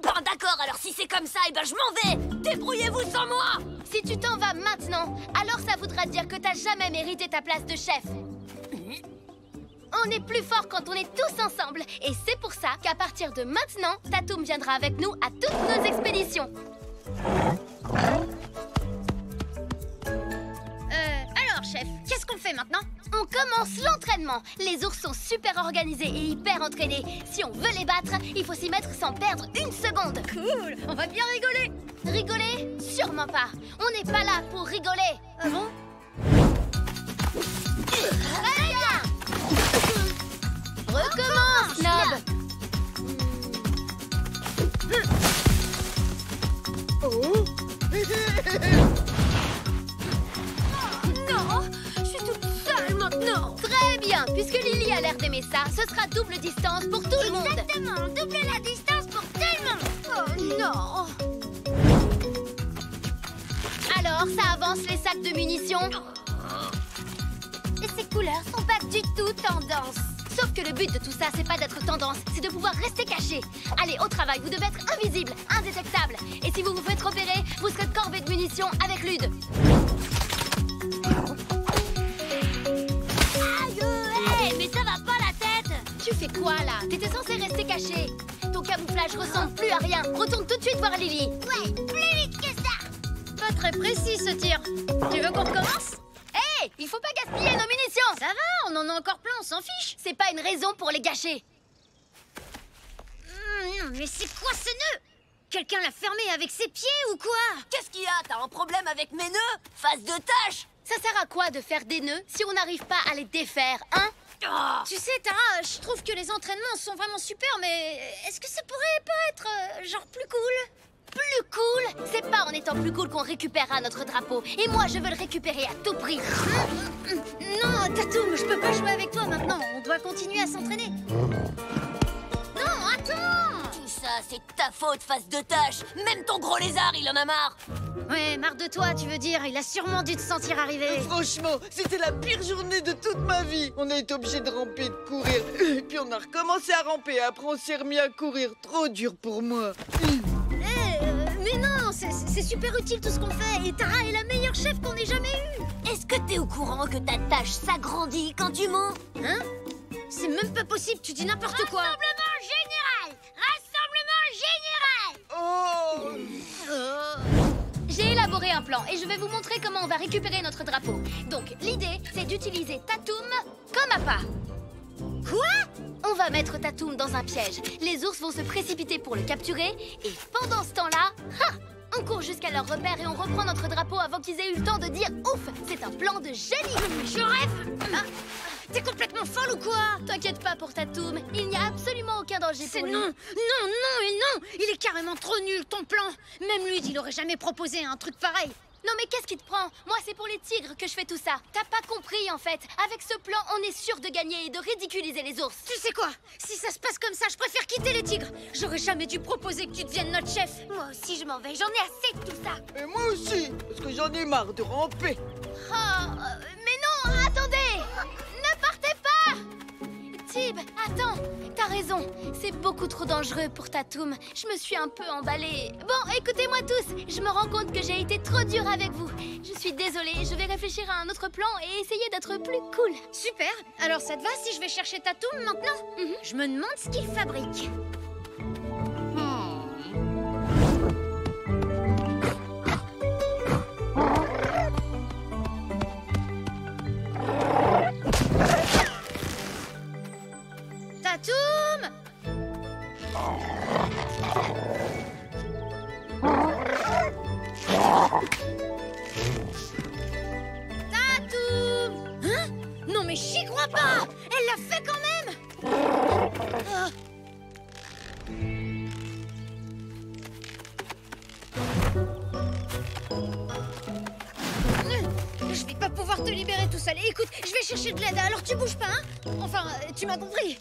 Bon d'accord, alors si c'est comme ça, eh ben je m'en vais. Débrouillez-vous sans moi. Si tu t'en vas maintenant, alors ça voudra dire que t'as jamais mérité ta place de chef. On est plus fort quand on est tous ensemble. Et c'est pour ça qu'à partir de maintenant, Tatoum viendra avec nous à toutes nos expéditions. Alors, chef, qu'est-ce qu'on fait maintenant? On commence l'entraînement. Les ours sont super organisés et hyper entraînés. Si on veut les battre, il faut s'y mettre sans perdre une seconde. Cool, on va bien rigoler. Rigoler? Sûrement pas. On n'est pas là pour rigoler. Ah bon? Très bien. Recommence, Nob. Oh. Non, je suis toute seule maintenant. Très bien, puisque Lily a l'air d'aimer ça, ce sera double distance pour tout le monde. Exactement, double la distance pour tout le monde. Oh non. Alors, ça avance les sacs de munitions? Et ces couleurs sont pas du tout tendance. Sauf que le but de tout ça, c'est pas d'être tendance, c'est de pouvoir rester caché. Allez, au travail, vous devez être invisible, indétectable. Et si vous vous faites repérer, vous serez corvée de munitions avec Lude. Hey, mais ça va pas la tête. Tu fais quoi, là? T'étais censé rester caché. Ton camouflage ressemble plus à rien. Retourne tout de suite voir Lily. Ouais, plus vite que ça. Pas très précis, ce tir. Tu veux qu'on recommence? Hé, il faut pas gaspiller nos munitions. Ça va, on en a encore plein, on s'en fiche. C'est pas une raison pour les gâcher. Non, mais c'est quoi ce nœud? Quelqu'un l'a fermé avec ses pieds ou quoi? Qu'est-ce qu'il y a? T'as un problème avec mes nœuds? Face de tâche. Ça sert à quoi de faire des nœuds si on n'arrive pas à les défaire, hein? Tu sais, Tara, je trouve que les entraînements sont vraiment super, mais est-ce que ça pourrait pas être, genre, plus cool? Plus cool? C'est pas en étant plus cool qu'on récupérera notre drapeau. Et moi, je veux le récupérer à tout prix. Non, Tatoum, je peux pas jouer avec toi maintenant. On doit continuer à s'entraîner. Non, attends! Tout ça c'est ta faute, face de tâche. Même ton gros lézard, il en a marre. Ouais, marre de toi, tu veux dire. Il a sûrement dû te sentir arriver. Franchement, c'était la pire journée de toute ma vie. On a été obligés de ramper, de courir. Et puis on a recommencé à ramper. Après, on s'est remis à courir. Trop dur pour moi. Mais non, c'est super utile tout ce qu'on fait. Et Tara est la meilleure chef qu'on ait jamais eue. Est-ce que t'es au courant que ta tâche s'agrandit quand tu montes? Hein? C'est même pas possible, tu dis n'importe quoi. Rassemblement général! Rassemblement général! J'ai élaboré un plan et je vais vous montrer comment on va récupérer notre drapeau. Donc, l'idée, c'est d'utiliser Tatoum comme appât. Quoi? On va mettre Tatoum dans un piège. Les ours vont se précipiter pour le capturer. Et pendant ce temps-là, on court jusqu'à leur repère et on reprend notre drapeau avant qu'ils aient eu le temps de dire « Ouf, c'est un plan de génie !» Je rêve. T'es complètement folle ou quoi? T'inquiète pas pour Tatoum, il n'y a absolument aucun danger pour lui. Non, non, non et non. Il est carrément trop nul, ton plan. Même lui, il aurait jamais proposé un truc pareil. Non mais qu'est-ce qui te prend? Moi, c'est pour les tigres que je fais tout ça. T'as pas compris, en fait. Avec ce plan, on est sûr de gagner et de ridiculiser les ours. Tu sais quoi? Si ça se passe comme ça, je préfère quitter les tigres. J'aurais jamais dû proposer que tu deviennes notre chef. Moi aussi, je m'en vais. J'en ai assez de tout ça. Et moi aussi, parce que j'en ai marre de ramper. Mais non, attendez! Ne partez pas! Tib, attends, t'as raison. C'est beaucoup trop dangereux pour Tatoum. Je me suis un peu emballée. Bon, écoutez-moi tous. Je me rends compte que j'ai été trop dure avec vous. Je suis désolée. Je vais réfléchir à un autre plan et essayer d'être plus cool. Super. Alors, ça te va si je vais chercher Tatoum maintenant? Je me demande ce qu'il fabrique. Tatoum! Tatoum! Hein? Non mais j'y crois pas! Elle l'a fait quand même! Je vais pas pouvoir te libérer tout seul. Écoute, je vais chercher de l'aide, alors tu bouges pas, hein? Enfin, tu m'as compris.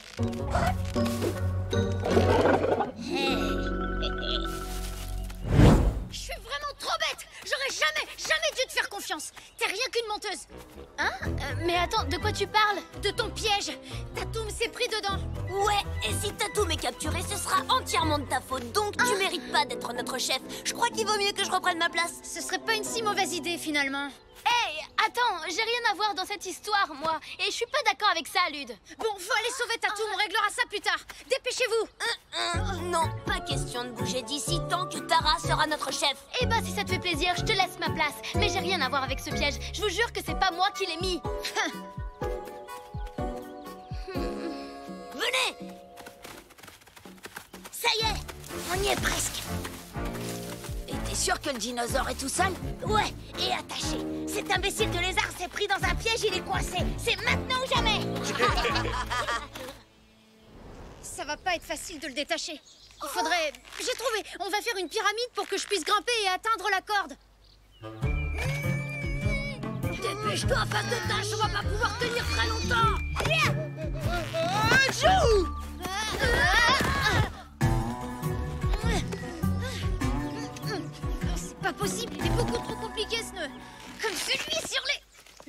Je suis vraiment trop bête. J'aurais jamais dû te faire confiance. T'es rien qu'une menteuse. Hein? Mais attends, de quoi tu parles? De ton piège. Tatoum s'est pris dedans. Ouais, et si Tatoum est capturé, ce sera entièrement de ta faute. Donc tu mérites pas d'être notre chef. Je crois qu'il vaut mieux que je reprenne ma place. Ce serait pas une si mauvaise idée, finalement. Hey, attends, j'ai rien à voir dans cette histoire, moi. Et je suis pas d'accord avec ça, Lude. Bon, faut aller sauver Tatoum, on réglera ça plus tard. Dépêchez-vous. Non, pas question de bouger d'ici tant que Tara sera notre chef. Eh ben, si ça te fait plaisir, je te laisse ma place. Mais j'ai rien à voir avec ce piège. Je vous jure que c'est pas moi qui l'ai mis. Venez! Ça y est, on y est presque. Et t'es sûr que le dinosaure est tout seul? Ouais, et attaché. Cet imbécile de lézard s'est pris dans un piège, il est coincé. C'est maintenant ou jamais. Ça va pas être facile de le détacher. Il faudrait... J'ai trouvé. On va faire une pyramide pour que je puisse grimper et atteindre la corde. Dépêche-toi, face de tâche, on va pas pouvoir tenir très longtemps. C'est pas possible, il est beaucoup trop compliqué ce nœud. Comme celui sur les...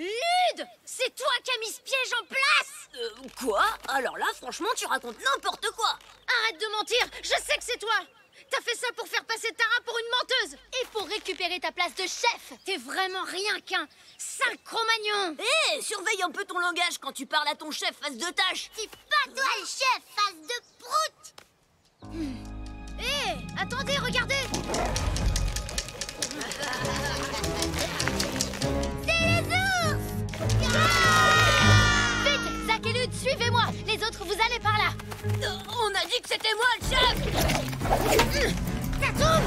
Lude! C'est toi qui as mis ce piège en place! Quoi? Alors là, franchement, tu racontes n'importe quoi. Arrête de mentir, je sais que c'est toi! T'as fait ça pour faire passer Tara pour une menteuse! Et pour récupérer ta place de chef! T'es vraiment rien qu'un sale Cro-Magnon! Hé, surveille un peu ton langage quand tu parles à ton chef face de tâche. C'est pas toi le chef, face de prout. Hé, attendez, regardez! C'est les ours! Vite, Zach et Lude, suivez-moi! Les autres, vous allez par là! On a dit que c'était moi le chef! Tatoum!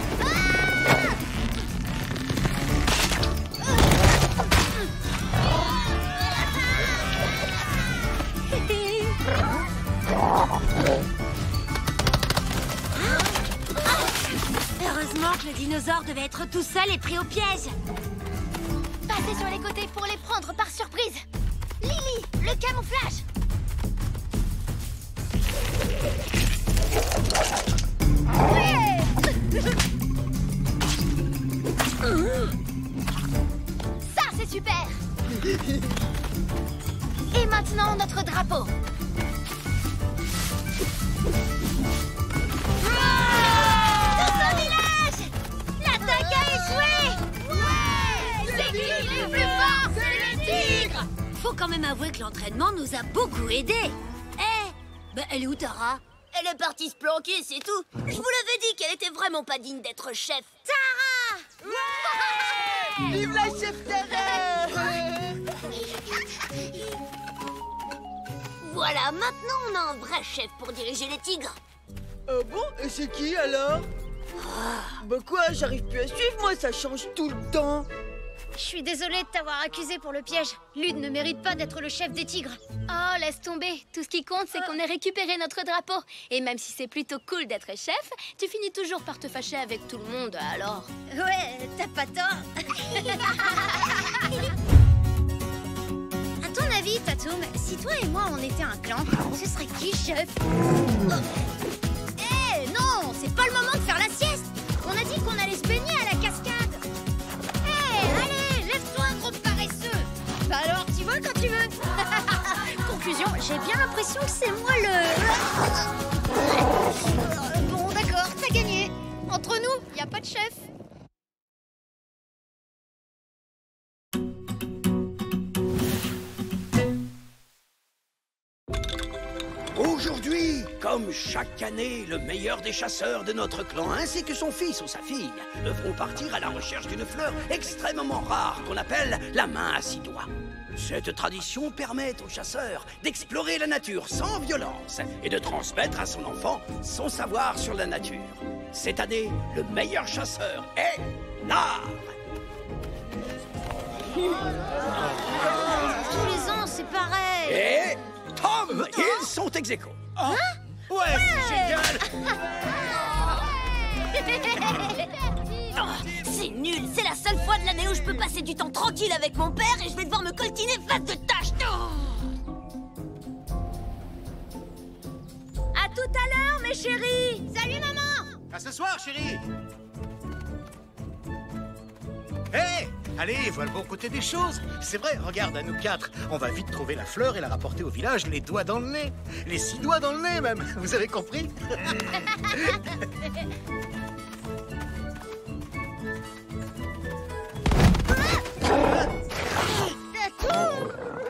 Heureusement que le dinosaure devait être tout seul et pris au piège. Passez sur les côtés pour les prendre par surprise! Lily, le camouflage! Ça, c'est super! Et maintenant, notre drapeau. Dans un village! L'attaque a échoué! C'est qui le plus fort? C'est le tigre! Faut quand même avouer que l'entraînement nous a beaucoup aidés. Elle est où Tara? Elle est partie se planquer, c'est tout. Je vous l'avais dit qu'elle était vraiment pas digne d'être chef. Tara! Vive la chef Tara! Voilà, maintenant on a un vrai chef pour diriger les tigres. Ah bon? Et c'est qui alors? Bah quoi, j'arrive plus à suivre, moi, ça change tout le temps. Je suis désolée de t'avoir accusé pour le piège. Lud ne mérite pas d'être le chef des tigres. Oh, laisse tomber. Tout ce qui compte, c'est qu'on ait récupéré notre drapeau. Et même si c'est plutôt cool d'être chef, tu finis toujours par te fâcher avec tout le monde, alors... Ouais, t'as pas tort. À ton avis, Tatoum, si toi et moi on était un clan, ce serait qui chef? Eh non, c'est pas le moment de faire la sieste. On a dit qu'on allait se baigner à la cascade. Allez, lève-toi, gros paresseux. Bah alors, tu vois quand tu veux. Conclusion, j'ai bien l'impression que c'est moi le... Bon, d'accord, t'as gagné. Entre nous, y a pas de chef. Aujourd'hui, comme chaque année, le meilleur des chasseurs de notre clan ainsi que son fils ou sa fille devront partir à la recherche d'une fleur extrêmement rare qu'on appelle la main à 6 doigts. Cette tradition permet aux chasseurs d'explorer la nature sans violence et de transmettre à son enfant son savoir sur la nature. Cette année, le meilleur chasseur est l'art. Tous les ans, c'est pareil. Et Tom, ils sont ex aequo. Hein? Ouais, c'est génial. C'est nul, c'est la seule fois de l'année où je peux passer du temps tranquille avec mon père et je vais devoir me coltiner face de tâches. À tout à l'heure, mes chéris. Salut, maman. À ce soir, chérie. Hé, allez, vois le bon côté des choses. C'est vrai, regarde, à nous 4, on va vite trouver la fleur et la rapporter au village, les doigts dans le nez. Les 6 doigts dans le nez, même. Vous avez compris?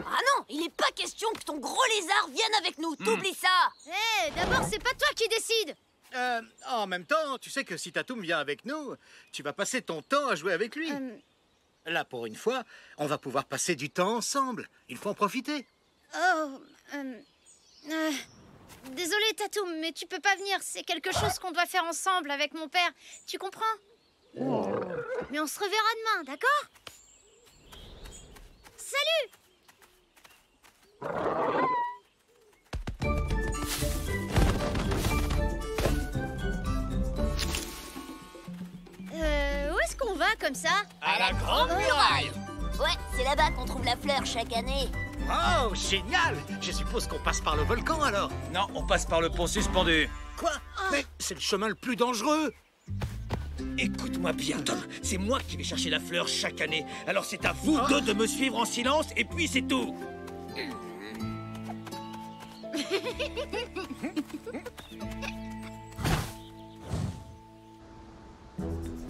Ah non, il est pas question que ton gros lézard vienne avec nous, t'oublies ça. Eh, d'abord, c'est pas toi qui décide. En même temps, tu sais que si Tatoum vient avec nous, tu vas passer ton temps à jouer avec lui. Là, pour une fois, on va pouvoir passer du temps ensemble. Il faut en profiter. Désolée, Tatoum, mais tu peux pas venir. C'est quelque chose qu'on doit faire ensemble avec mon père. Tu comprends? Mais on se reverra demain, d'accord? Salut! Où est-ce qu'on va comme ça? À la Grande Muraille. Ouais, c'est là-bas qu'on trouve la fleur chaque année. Oh, génial! Je suppose qu'on passe par le volcan, alors. Non, on passe par le pont suspendu. Quoi? Mais c'est le chemin le plus dangereux. Écoute-moi bien, Tom. C'est moi qui vais chercher la fleur chaque année. Alors c'est à vous deux de me suivre en silence, et puis c'est tout.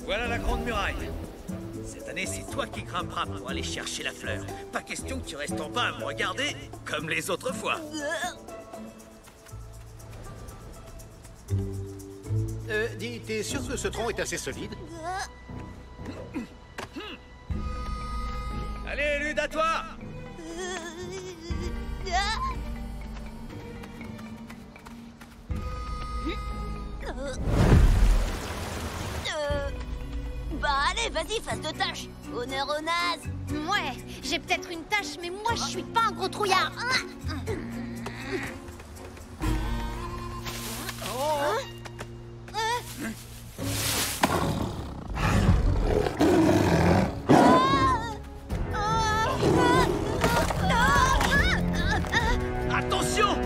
Voilà la Grande Muraille. Cette année, c'est toi qui grimperas pour aller chercher la fleur. Pas question que tu restes en bas à me regarder comme les autres fois. Dis, t'es sûr que ce tronc est assez solide? Allez, Lud, à toi! Bah allez, vas-y, face de tâche. Honneur aux nazes. Ouais, j'ai peut-être une tâche, mais moi, je suis pas un gros trouillard. Attention!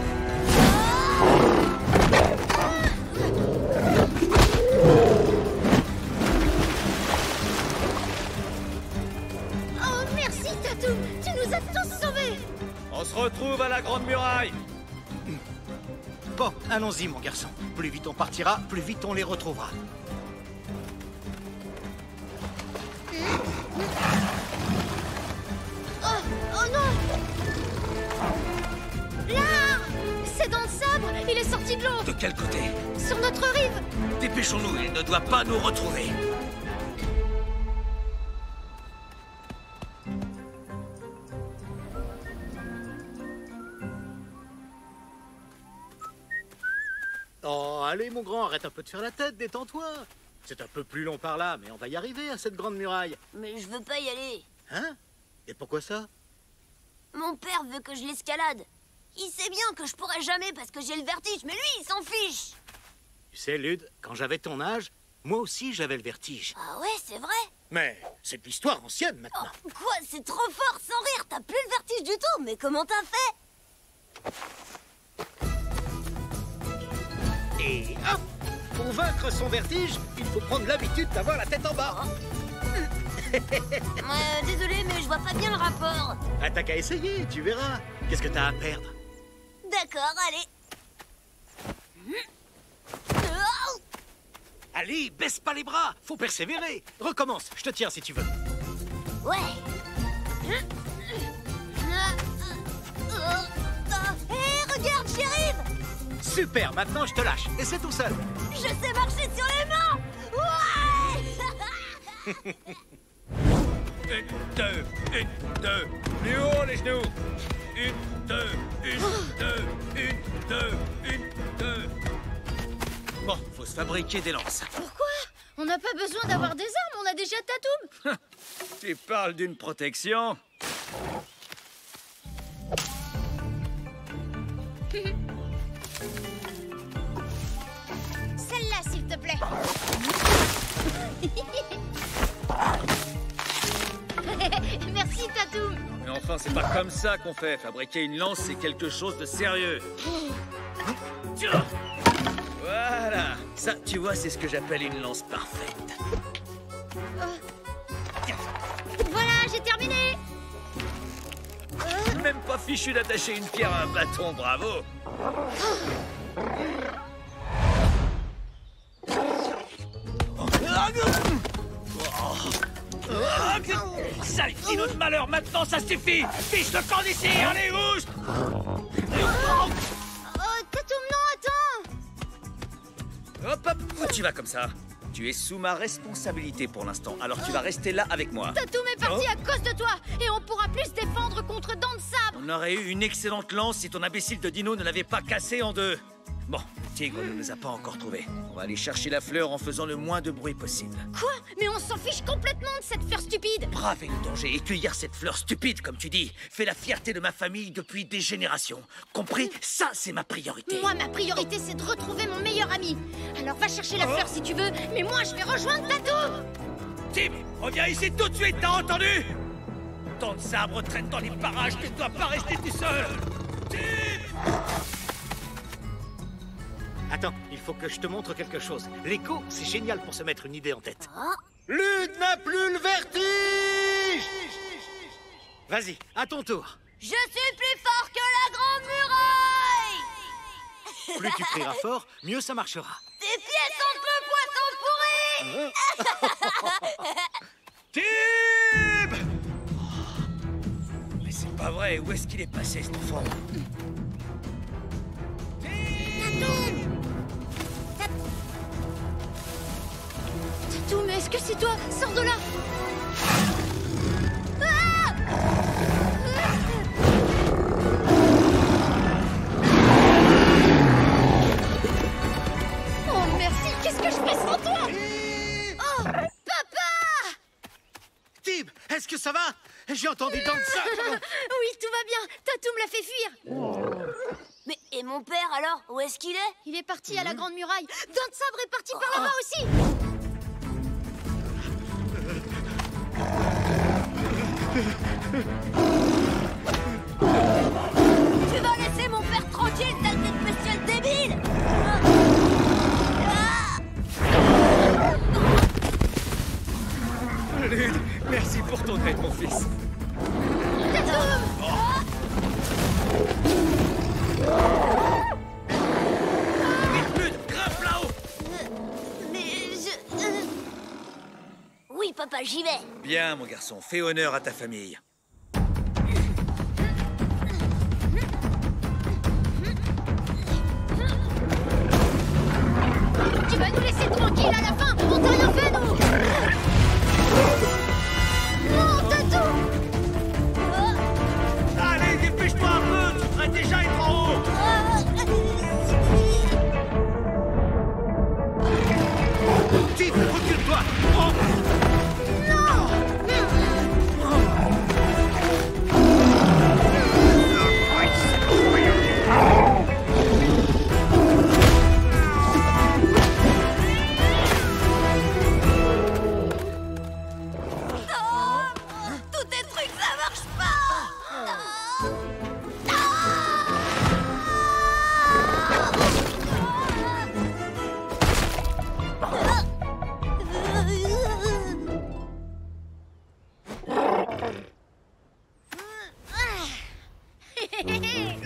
Tatoum, tu nous as tous sauvés. On se retrouve à la Grande Muraille. Bon, allons-y, mon garçon. Plus vite on partira, plus vite on les retrouvera. Oh non! Là! C'est dans le sabre! Il est sorti de l'eau! De quel côté? Sur notre rive! Dépêchons-nous, il ne doit pas nous retrouver. Oh, allez, mon grand, arrête un peu de faire la tête, détends-toi. C'est un peu plus long par là, mais on va y arriver à cette grande muraille. Mais je veux pas y aller. Hein? Et pourquoi ça? Mon père veut que je l'escalade. Il sait bien que je pourrai jamais parce que j'ai le vertige, mais lui, il s'en fiche. Tu sais, Lude, quand j'avais ton âge, moi aussi j'avais le vertige. Ah ouais, c'est vrai. Mais c'est de l'histoire ancienne maintenant. Oh, quoi, c'est trop fort, sans rire, t'as plus le vertige du tout, mais comment t'as fait? Et hop! Pour vaincre son vertige, il faut prendre l'habitude d'avoir la tête en bas. Désolé, mais je vois pas bien le rapport. Ah, t'as qu'à essayer, tu verras. Qu'est-ce que t'as à perdre? D'accord, allez. Allez, baisse pas les bras, faut persévérer. Recommence, je te tiens si tu veux. Ouais. Hé, regarde, j'y arrive. Super, maintenant je te lâche, et c'est tout seul. Je sais marcher sur les mains. Ouais. Une, deux, plus haut les genoux. Une, deux, une, deux. Bon, faut se fabriquer des lances. Pourquoi? On n'a pas besoin d'avoir des armes, on a déjà Tatoum. Tu parles d'une protection? Celle-là, s'il te plaît. Merci, Tatoum. Mais enfin, c'est pas comme ça qu'on fait. Fabriquer une lance, c'est quelque chose de sérieux. Voilà. Ça, tu vois, c'est ce que j'appelle une lance parfaite. Voilà, j'ai terminé. Même pas fichu d'attacher une pierre à un bâton, bravo. Sale dino de malheur, maintenant ça suffit. Fiche le camp d'ici, allez, oust. Tatoum, non, attends. Hop, hop, où tu vas comme ça? Tu es sous ma responsabilité pour l'instant, alors tu vas rester là avec moi. Tatoum est parti à cause de toi, et on pourra plus se défendre contre Dents de Sabre. On aurait eu une excellente lance si ton imbécile de dino ne l'avait pas cassée en deux. Bon, le tigre ne nous a pas encore trouvés. On va aller chercher la fleur en faisant le moins de bruit possible. Quoi? Mais on s'en fiche complètement de cette fleur stupide. Braver le danger et cueillir cette fleur stupide, comme tu dis, fait la fierté de ma famille depuis des générations. Compris? Ça, c'est ma priorité. Moi, ma priorité, c'est de retrouver mon meilleur ami. Alors va chercher la fleur si tu veux, mais moi, je vais rejoindre Tatoum. Tim, reviens ici tout de suite, t'as entendu? Tant de sabres traînent dans les parages, tu ne dois pas rester tout seul. Tim! Attends, il faut que je te montre quelque chose. L'écho, c'est génial pour se mettre une idée en tête. Lude n'a plus le vertige! Vas-y, à ton tour. Je suis plus fort que la Grande Muraille. Plus tu crieras fort, mieux ça marchera. Tes pieds sont le poisson pourri. Tim! Mais c'est pas vrai, où est-ce qu'il est passé, cet enfant? Tatoum, est-ce que c'est toi? Sors de là. Oh, merci. Qu'est-ce que je fais sans toi? Oh, papa! Tim, est-ce que ça va? J'ai entendu Dents de Sabre. Oui, tout va bien. Tatoum l'a fait fuir. Mais et mon père alors? Où est-ce qu'il est? Il est parti à la Grande Muraille. Dents de Sabre est parti par là-bas aussi. Tu vas laisser mon père tranquille, sale tête bestiale débile! Lude, merci pour ton aide, mon fils. Bien, mon garçon, fais honneur à ta famille. Tu vas nous laisser tranquille à la fin. On t'a rien fait, nous. Non, Tatou. Allez, dépêche-toi un peu, tu devrais déjà être en haut. Tite, recule-toi. Tous tes trucs, ça marche pas.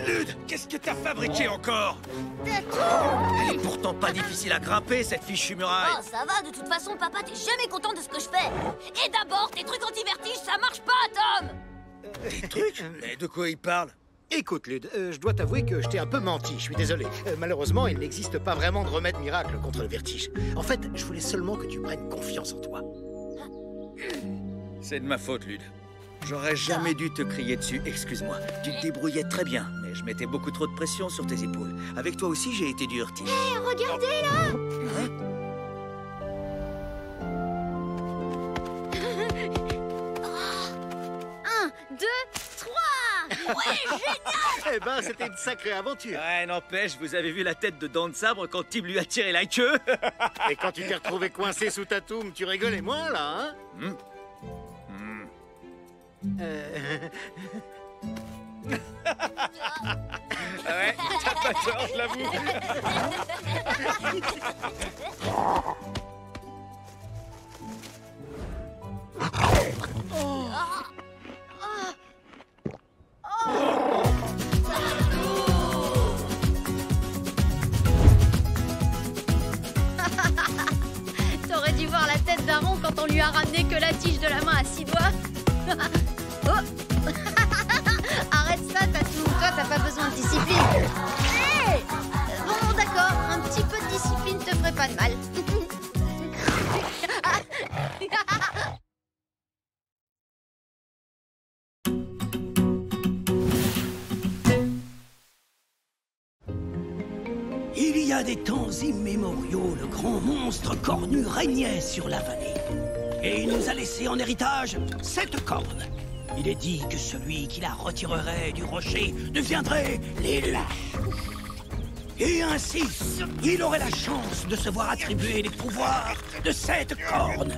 Lude, qu'est-ce que t'as fabriqué encore? Elle est pourtant pas difficile à grimper, cette fichue muraille. Oh, ça va, de toute façon, papa, t'es jamais content de ce que je fais. Et d'abord, tes trucs anti-vertige, ça marche pas, Tom. Des trucs? Mais de quoi il parle? Écoute, Lude, je dois t'avouer que je t'ai un peu menti, je suis désolé. Malheureusement, il n'existe pas vraiment de remède miracle contre le vertige. En fait, je voulais seulement que tu prennes confiance en toi. C'est de ma faute, Lude. J'aurais jamais dû te crier dessus, excuse-moi. Tu te débrouillais très bien, mais je mettais beaucoup trop de pression sur tes épaules. Avec toi aussi, j'ai été dur, Tige. Hé, regardez, là. 1, 2, 3. Ouais, génial. Eh ben, c'était une sacrée aventure. Ouais, n'empêche, vous avez vu la tête de Dent de Sabre quand Tim lui a tiré la queue. Et quand tu t'es retrouvé coincé sous ta toum, tu rigolais moins, là, hein? Ouais, t'as pas tort, je l'avoue. T'aurais dû voir la tête d'un rond quand on lui a ramené que la tige de la main à 6 doigts. Oh. Arrête ça, Tatou. Toi, t'as pas besoin de discipline. Hey. Bon, d'accord. Un petit peu de discipline te ferait pas de mal. Il y a des temps immémoriaux, le grand monstre cornu régnait sur la vallée. Et il nous a laissé en héritage 7 cornes. Il est dit que celui qui la retirerait du rocher deviendrait l'élu. Et ainsi, il aurait la chance de se voir attribuer les pouvoirs de 7 cornes.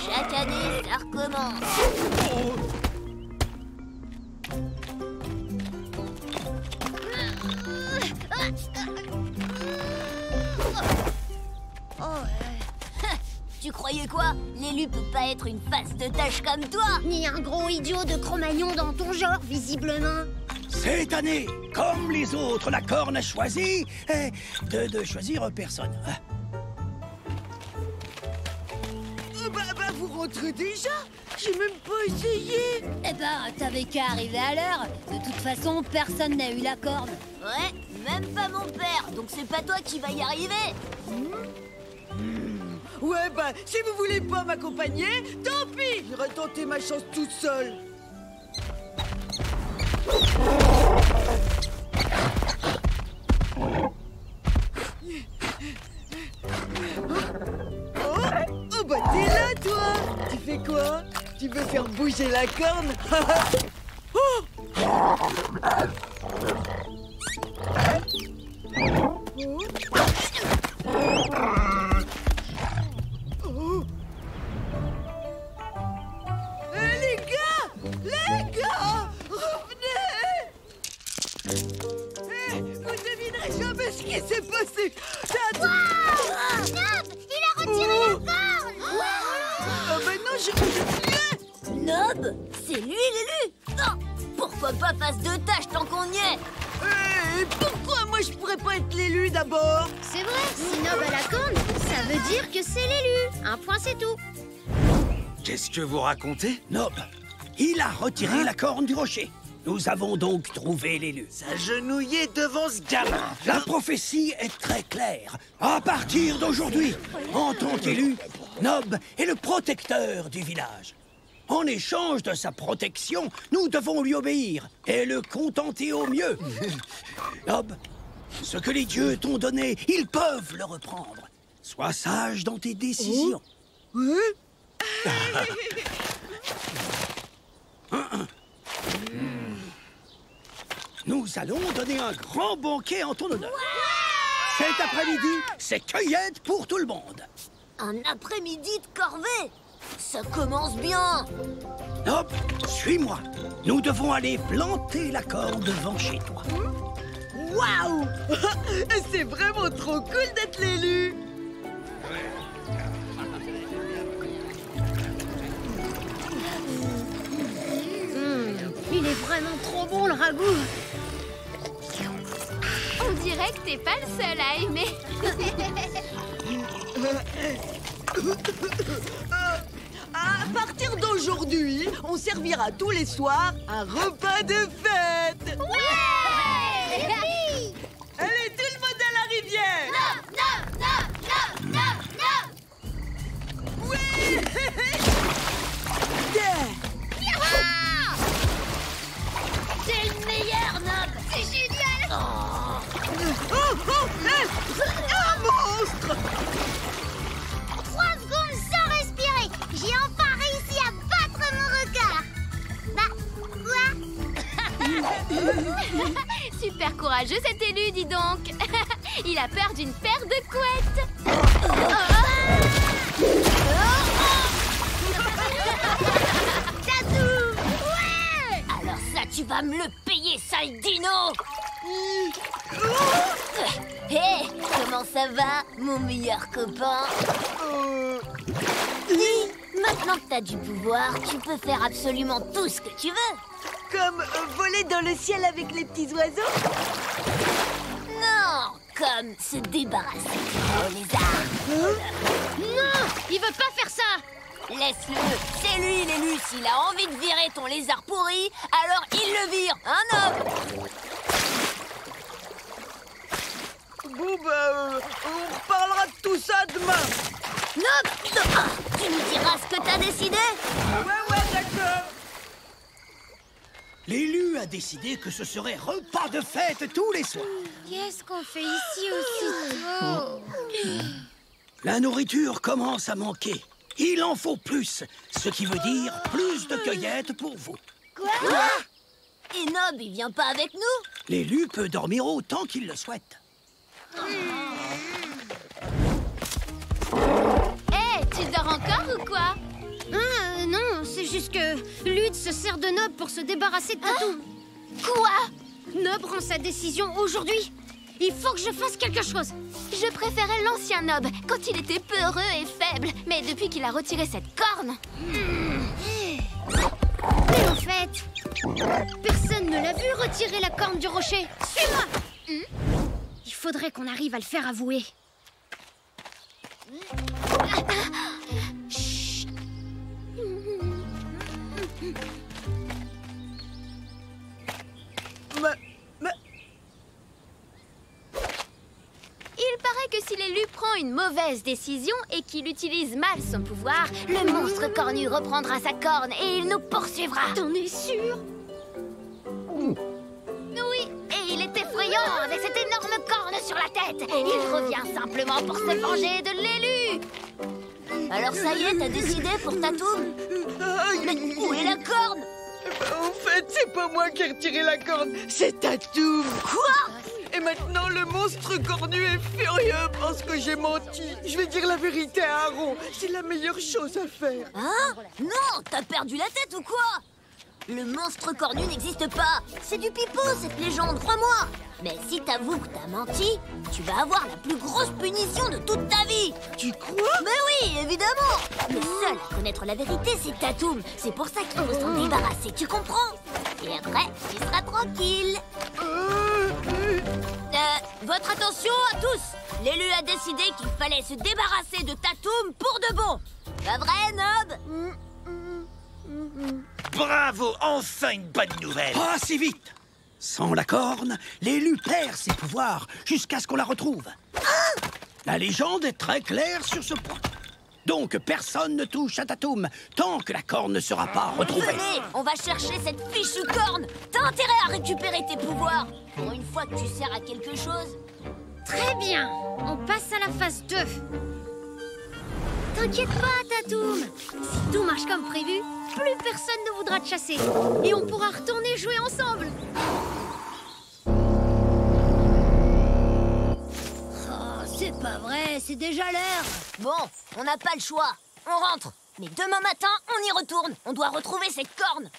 Chaque année, ça recommence. Tu croyais quoi? L'élu peut pas être une face de tâche comme toi. Ni un gros idiot de Cro-Magnon dans ton genre, visiblement. Cette année, comme les autres, la corne a choisi de choisir personne. Bah, vous rentrez déjà? J'ai même pas essayé. Eh ben, t'avais qu'à arriver à l'heure. De toute façon, personne n'a eu la corne. Ouais, même pas mon père, donc c'est pas toi qui va y arriver. Ouais, bah, si vous voulez pas m'accompagner, tant pis. J'irai tenter ma chance toute seule. Oh, bah t'es là, toi. Tu fais quoi? Tu veux faire bouger la corne? Oh. Oh. Les gars, revenez! Vous devinerez jamais ce qui s'est passé. Wow! Snob, il a retiré la corne. Ah bah non, Nob, c'est lui l'élu. Oh, pourquoi pas face deux tâches tant qu'on y est? Et pourquoi moi je pourrais pas être l'élu d'abord? C'est vrai, si Nob a la corne, ça veut dire que c'est l'élu. Un point, c'est tout. Qu'est-ce que vous racontez? Nob, il a retiré la corne du rocher. Nous avons donc trouvé l'élu. S'agenouiller devant ce gamin. La prophétie est très claire. À partir d'aujourd'hui, en tant qu'élu, Nob est le protecteur du village. En échange de sa protection, nous devons lui obéir et le contenter au mieux. Nob, ce que les dieux t'ont donné, ils peuvent le reprendre. Sois sage dans tes décisions. Nous allons donner un grand banquet en ton honneur. Cet après-midi, c'est cueillette pour tout le monde. Un après-midi de corvée. Ça commence bien. Hop, suis-moi. Nous devons aller planter la corne devant chez toi. Waouh! C'est vraiment trop cool d'être l'élu. Il est vraiment trop bon, le ragoût. On dirait que t'es pas le seul à aimer. À partir d'aujourd'hui, on servira tous les soirs un repas de fête. Ouais! Allez, tout le monde à la rivière. Oui! C'est le meilleur, Nob. C'est génial! Un monstre! 3 secondes sans respirer. J'ai enfin réussi à battre mon record. Bah, quoi? Super courageux cet élu, dis donc. Il a peur d'une paire de couettes. Tatoum! Ouais! Alors ça, tu vas me le payer, sale dino. Hé, comment ça va, mon meilleur copain? Dis, maintenant que t'as du pouvoir, tu peux faire absolument tout ce que tu veux. Comme voler dans le ciel avec les petits oiseaux? Non, comme se débarrasser du lézard. Non, il veut pas faire ça. Laisse-le, c'est lui l'élu. S'il a envie de virer ton lézard pourri, alors il le vire, hein, Nob? Bon, bah, on reparlera de tout ça demain. Nob, tu nous diras ce que t'as décidé? Ouais, d'accord. L'élu a décidé que ce serait repas de fête tous les soirs. Qu'est-ce qu'on fait ici aussitôt? La nourriture commence à manquer. Il en faut plus, ce qui veut dire plus de cueillettes pour vous. Quoi? Et Nob, il vient pas avec nous? L'élu peut dormir autant qu'il le souhaite. Hé, tu dors encore ou quoi? Non, c'est juste que Lud se sert de Nob pour se débarrasser de Tatoum. Quoi? Nob rend sa décision aujourd'hui. Il faut que je fasse quelque chose. Je préférais l'ancien Nob, quand il était peureux et faible. Mais depuis qu'il a retiré cette corne... Mais en fait, personne ne l'a vu retirer la corne du rocher. Suis-moi. Il faudrait qu'on arrive à le faire avouer. Il paraît que si l'élu prend une mauvaise décision et qu'il utilise mal son pouvoir, le monstre cornu reprendra sa corne et il nous poursuivra. T'en es sûr? Oui, et il est effrayant avec cette énorme corne sur la tête. Il revient simplement pour se venger de l'élu. Alors ça y est, t'as décidé pour Tatoum? Mais où est la corne? En fait, c'est pas moi qui ai retiré la corne, c'est Tatoum. Quoi? Et maintenant, le monstre cornu est furieux parce que j'ai menti. Je vais dire la vérité à Aaron. C'est la meilleure chose à faire. Hein? Non, t'as perdu la tête ou quoi? Le monstre cornu n'existe pas. C'est du pipeau, cette légende, crois-moi. Mais si t'avoues que t'as menti, tu vas avoir la plus grosse punition de toute ta vie. Tu crois? Mais oui, évidemment. Le seul à connaître la vérité, c'est Tatoum. C'est pour ça qu'il faut s'en débarrasser, tu comprends? Et après, tu seras tranquille. Votre attention à tous. L'élu a décidé qu'il fallait se débarrasser de Tatoum pour de bon. Pas vrai, Nob? Bravo, enfin une bonne nouvelle. Pas si vite. Sans la corne, l'élu perd ses pouvoirs jusqu'à ce qu'on la retrouve. La légende est très claire sur ce point. Donc personne ne touche à Tatoum tant que la corne ne sera pas retrouvée. Venez, on va chercher cette fichue corne. T'as intérêt à récupérer tes pouvoirs. Pour une fois que tu sers à quelque chose. Très bien. On passe à la phase 2. T'inquiète pas, Tatoum. Si tout marche comme prévu, plus personne ne voudra te chasser. Et on pourra retourner jouer ensemble. Oh, c'est pas vrai, c'est déjà l'heure. Bon, on n'a pas le choix. On rentre. Mais demain matin, on y retourne. On doit retrouver cette corne.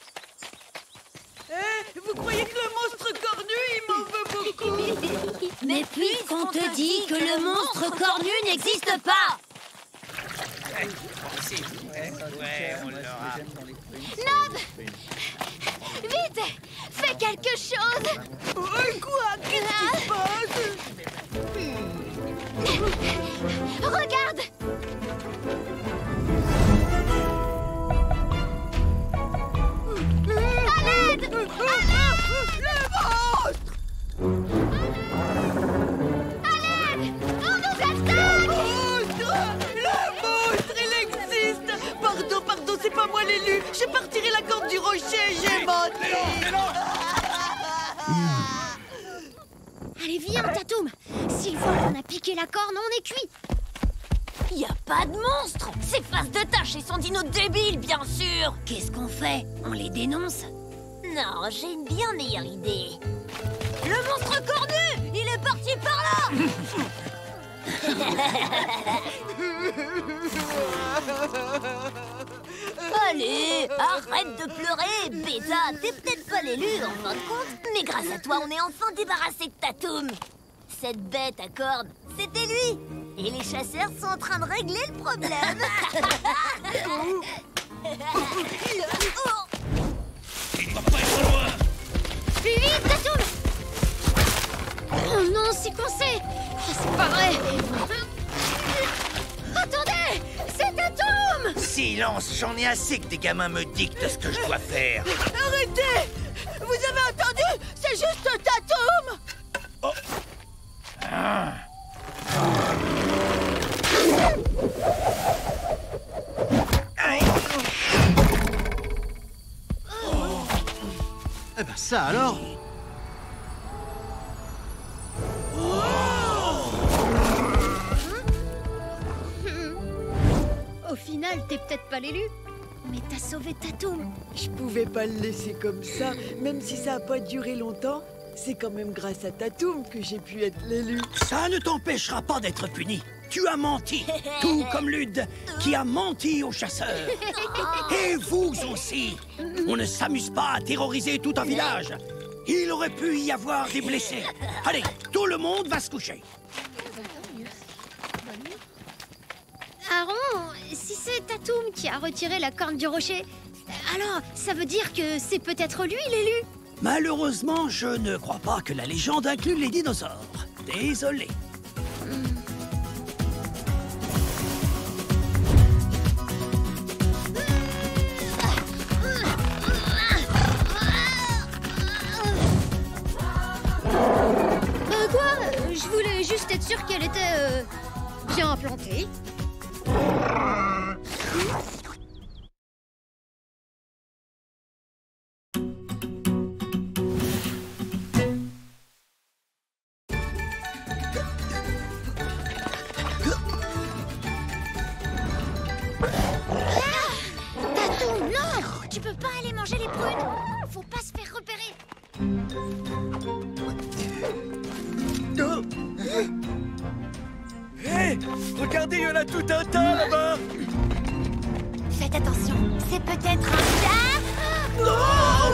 Vous croyez que le monstre cornu, il m'en veut beaucoup? Mais puisqu'on te dit que le monstre cornu n'existe pas. Nob! Vite! Fais quelque chose! Quoi? Qu'est-ce qui se passe? Regarde! À l'aide! Le monstre! À l'aide! On nous attaque! Le monstre, il existe! Pardon, c'est pas moi l'élu. J'ai pas retiré la corde du rocher, j'ai menti. Allez, viens, Tatoum. S'il voit qu'on a piqué la corne, on est cuit. Y a pas de monstre. Ces faces de tâches et son dino débile, bien sûr. Qu'est-ce qu'on fait? On les dénonce? Non, j'ai une bien meilleure idée. Le monstre cornu, il est parti par là. Allez, arrête de pleurer, Beta. T'es peut-être pas l'élu, en fin de compte, mais grâce à toi, on est enfin débarrassé de Tatoum. Cette bête à cornes, c'était lui. Et les chasseurs sont en train de régler le problème. Il va pas être loin. Plus vite, Tatoum! Oh non, c'est coincé! Oh, c'est pas vrai! Attendez! C'est Tatoum! Silence, j'en ai assez que des gamins me dictent ce que je dois faire. Arrêtez! Vous avez entendu? C'est juste Tatoum! Oh. Ah. Aïe. Eh ben ça alors. Au final, t'es peut-être pas l'élu, mais t'as sauvé Tatoum. Je pouvais pas le laisser comme ça, même si ça a pas duré longtemps. C'est quand même grâce à Tatoum que j'ai pu être l'élu. Ça ne t'empêchera pas d'être puni. Tu as menti, tout comme Lude, qui a menti aux chasseurs. Et vous aussi. On ne s'amuse pas à terroriser tout un village. Il aurait pu y avoir des blessés. Allez, tout le monde va se coucher. Aaron, si c'est Tatoum qui a retiré la corne du rocher, alors ça veut dire que c'est peut-être lui l'élu? Malheureusement, je ne crois pas que la légende inclue les dinosaures. Désolé. Quoi? Je voulais juste être sûre qu'elle était bien implantée. Tatoum, non! Tu peux pas aller manger les prunes! Faut pas se faire repérer! Hé, regardez, il y en a tout un tas là-bas. Faites attention, c'est peut-être un chat. Oh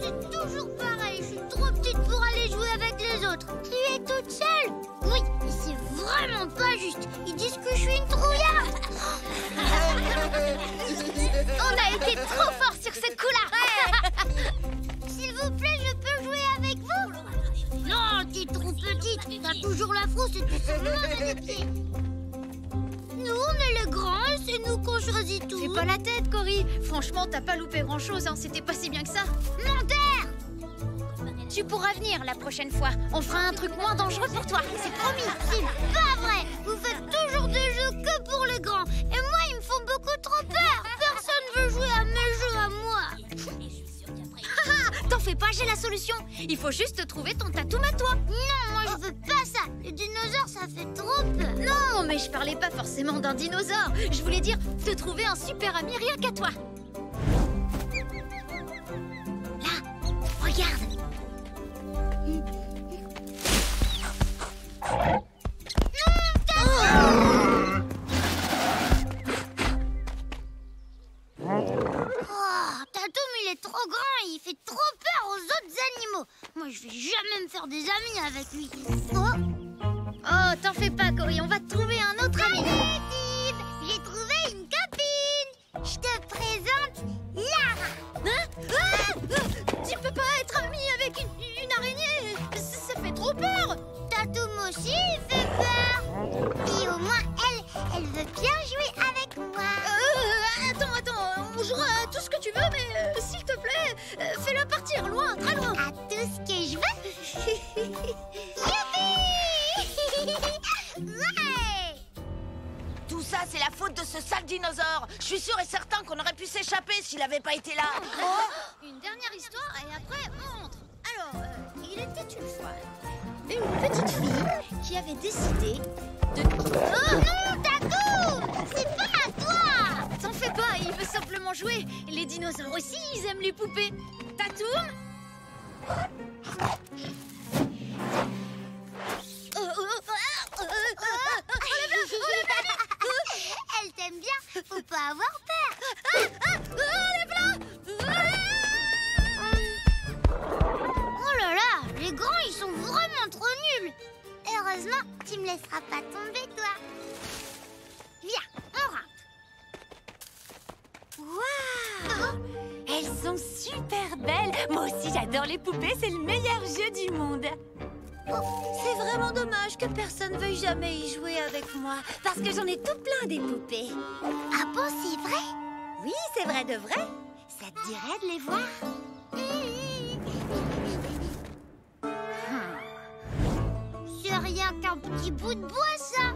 C'est toujours pareil, je suis trop petite pour aller jouer avec les autres. Tu es toute seule? Oui, et c'est vraiment pas juste. Ils disent que je suis une trouillarde. On a été trop fort sur ce coup-là. S'il vous plaît, je peux jouer avec vous? Non, t'es trop petite. T'as toujours la frousse et tu sens mauvais des pieds. Nous, on est les grands et c'est nous qu'on choisit tout. Fais pas la tête, Cory. Franchement, t'as pas loupé grand-chose, hein. C'était pas si bien que ça. Menteur! Tu pourras venir la prochaine fois. On fera un truc moins dangereux pour toi, c'est promis. C'est pas vrai! Vous faites toujours des jeux que pour les grands. Et moi, ils me font beaucoup trop peur. Personne veut jouer à mes jeux à moi. T'en fais pas, j'ai la solution. Il faut juste trouver ton Tatoum à toi. Non, moi, je veux pas ça. Les dinosaures, ça fait trop peur. Non, mais je parlais pas forcément d'un dinosaure. Je voulais dire te trouver un super ami rien qu'à toi. Là, regarde. Oh, Tatoum, il est trop grand et il fait trop peur aux autres animaux. Moi, je vais jamais me faire des amis avec lui. Oh, t'en fais pas, Cory, on va te trouver un autre ami. Allez, Tib, j'ai trouvé une copine. Je te présente Lara. Tu peux pas être ami avec une araignée. Ça fait trop peur. Tatoum aussi, il fait peur. Et au moins, elle veut bien jouer avec moi. Attends, on jouera à tout ce que tu veux, mais s'il te plaît, fais-la partir loin, très loin. À tout ce que je veux. Youpi! Ouais! Tout ça, c'est la faute de ce sale dinosaure. Je suis sûr et certain qu'on aurait pu s'échapper s'il avait pas été là. Une dernière histoire et après on rentre. Alors, il était une fois une petite fille qui avait décidé de... Oh non, Tatoum! C'est pas à toi! T'en fais pas, il veut simplement jouer. Les dinosaures aussi, ils aiment les poupées. Tatoum? Elle t'aime bien, faut pas avoir peur. Oh là là, les grands, ils sont vraiment trop nuls. Heureusement, tu me laisseras pas tomber, toi. Viens, on rentre. Waouh! Elles sont super belles. Moi aussi, j'adore les poupées. C'est le meilleur jeu du monde. C'est vraiment dommage que personne veuille jamais y jouer avec moi, parce que j'en ai tout plein des poupées. Ah bon, c'est vrai? Oui, c'est vrai de vrai. Ça te dirait de les voir? C'est rien qu'un petit bout de bois, ça.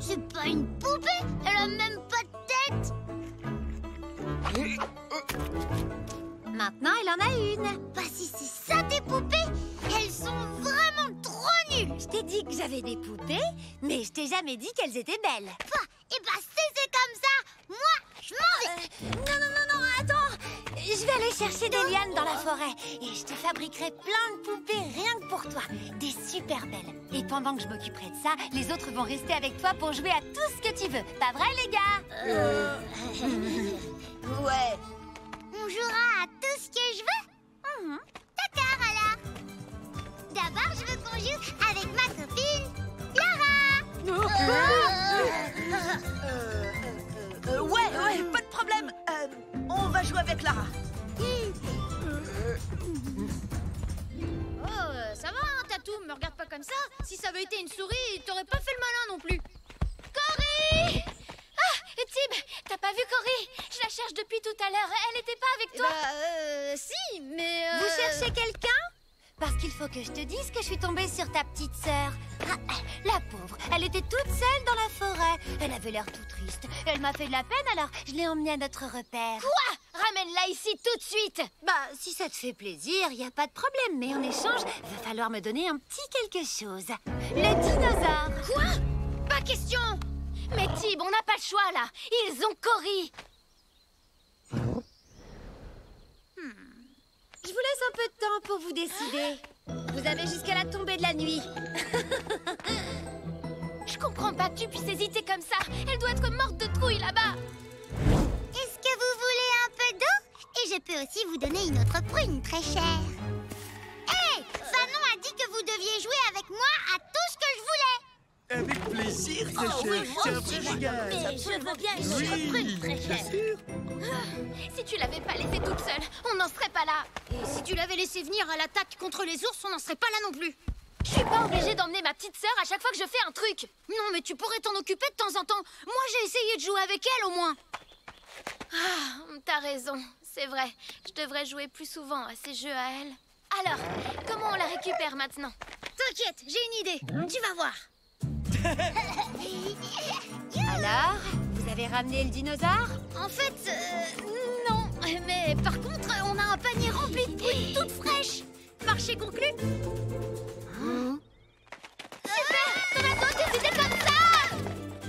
C'est pas une poupée, elle a même pas de tête. Maintenant, elle en a une. Bah si c'est ça tes poupées, elles sont vraiment trop nulles. Je t'ai dit que j'avais des poupées, mais je t'ai jamais dit qu'elles étaient belles. Et bah si c'est comme ça, moi, je m'en vais. Non, attends. Je vais aller chercher des lianes dans la forêt et je te fabriquerai plein de poupées rien que pour toi. Des super belles. Et pendant que je m'occuperai de ça, les autres vont rester avec toi pour jouer à tout ce que tu veux. Pas vrai, les gars? Ouais. On jouera à tout ce que je veux. D'accord, alors. D'abord, je veux qu'on joue avec ma copine, Lara. Ouais, pas de problème. On va jouer avec Lara. Oh, ça va, hein, Tatoum, me regarde pas comme ça. Si ça avait été une souris, t'aurais pas fait le malin non plus. Cory! Ah, Tib, t'as pas vu Cory? Je la cherche depuis tout à l'heure. Elle était pas avec toi? Si, mais... Vous cherchez quelqu'un? Parce qu'il faut que je te dise que je suis tombée sur ta petite sœur. Ah, la pauvre, elle était toute seule dans la forêt. Elle avait l'air tout triste. Elle m'a fait de la peine, alors je l'ai emmenée à notre repère. Quoi? Ramène-la ici tout de suite! Bah, si ça te fait plaisir, y a pas de problème. Mais en échange, va falloir me donner un petit quelque chose. Le dinosaure. Quoi? Pas question! Mais Tib, on n'a pas le choix là. Ils ont Cory. Je vous laisse un peu de temps pour vous décider. Vous avez jusqu'à la tombée de la nuit. Je comprends pas que tu puisses hésiter comme ça. Elle doit être morte de trouille là-bas. peux aussi vous donner une autre prune très chère. Hé, Fanon a dit que vous deviez jouer avec moi à tout ce que je voulais. Avec plaisir, très cher. C'est un vrai régal. Mais je veux bien une autre prune très chère. Si tu l'avais pas laissée toute seule, on n'en serait pas là. Et si tu l'avais laissé venir à l'attaque contre les ours, on n'en serait pas là non plus. Je suis pas obligée d'emmener ma petite sœur à chaque fois que je fais un truc. Non, mais tu pourrais t'en occuper de temps en temps. Moi, j'ai essayé de jouer avec elle, au moins. Ah, t'as raison, c'est vrai. Je devrais jouer plus souvent à ces jeux à elle. Alors, comment on la récupère maintenant? T'inquiète, j'ai une idée. Tu vas voir. Alors, vous avez ramené le dinosaure? En fait, non. Mais par contre, on a un panier rempli de prunes toutes fraîches. Marché conclu. Super! Tomato, c'était comme ça! 1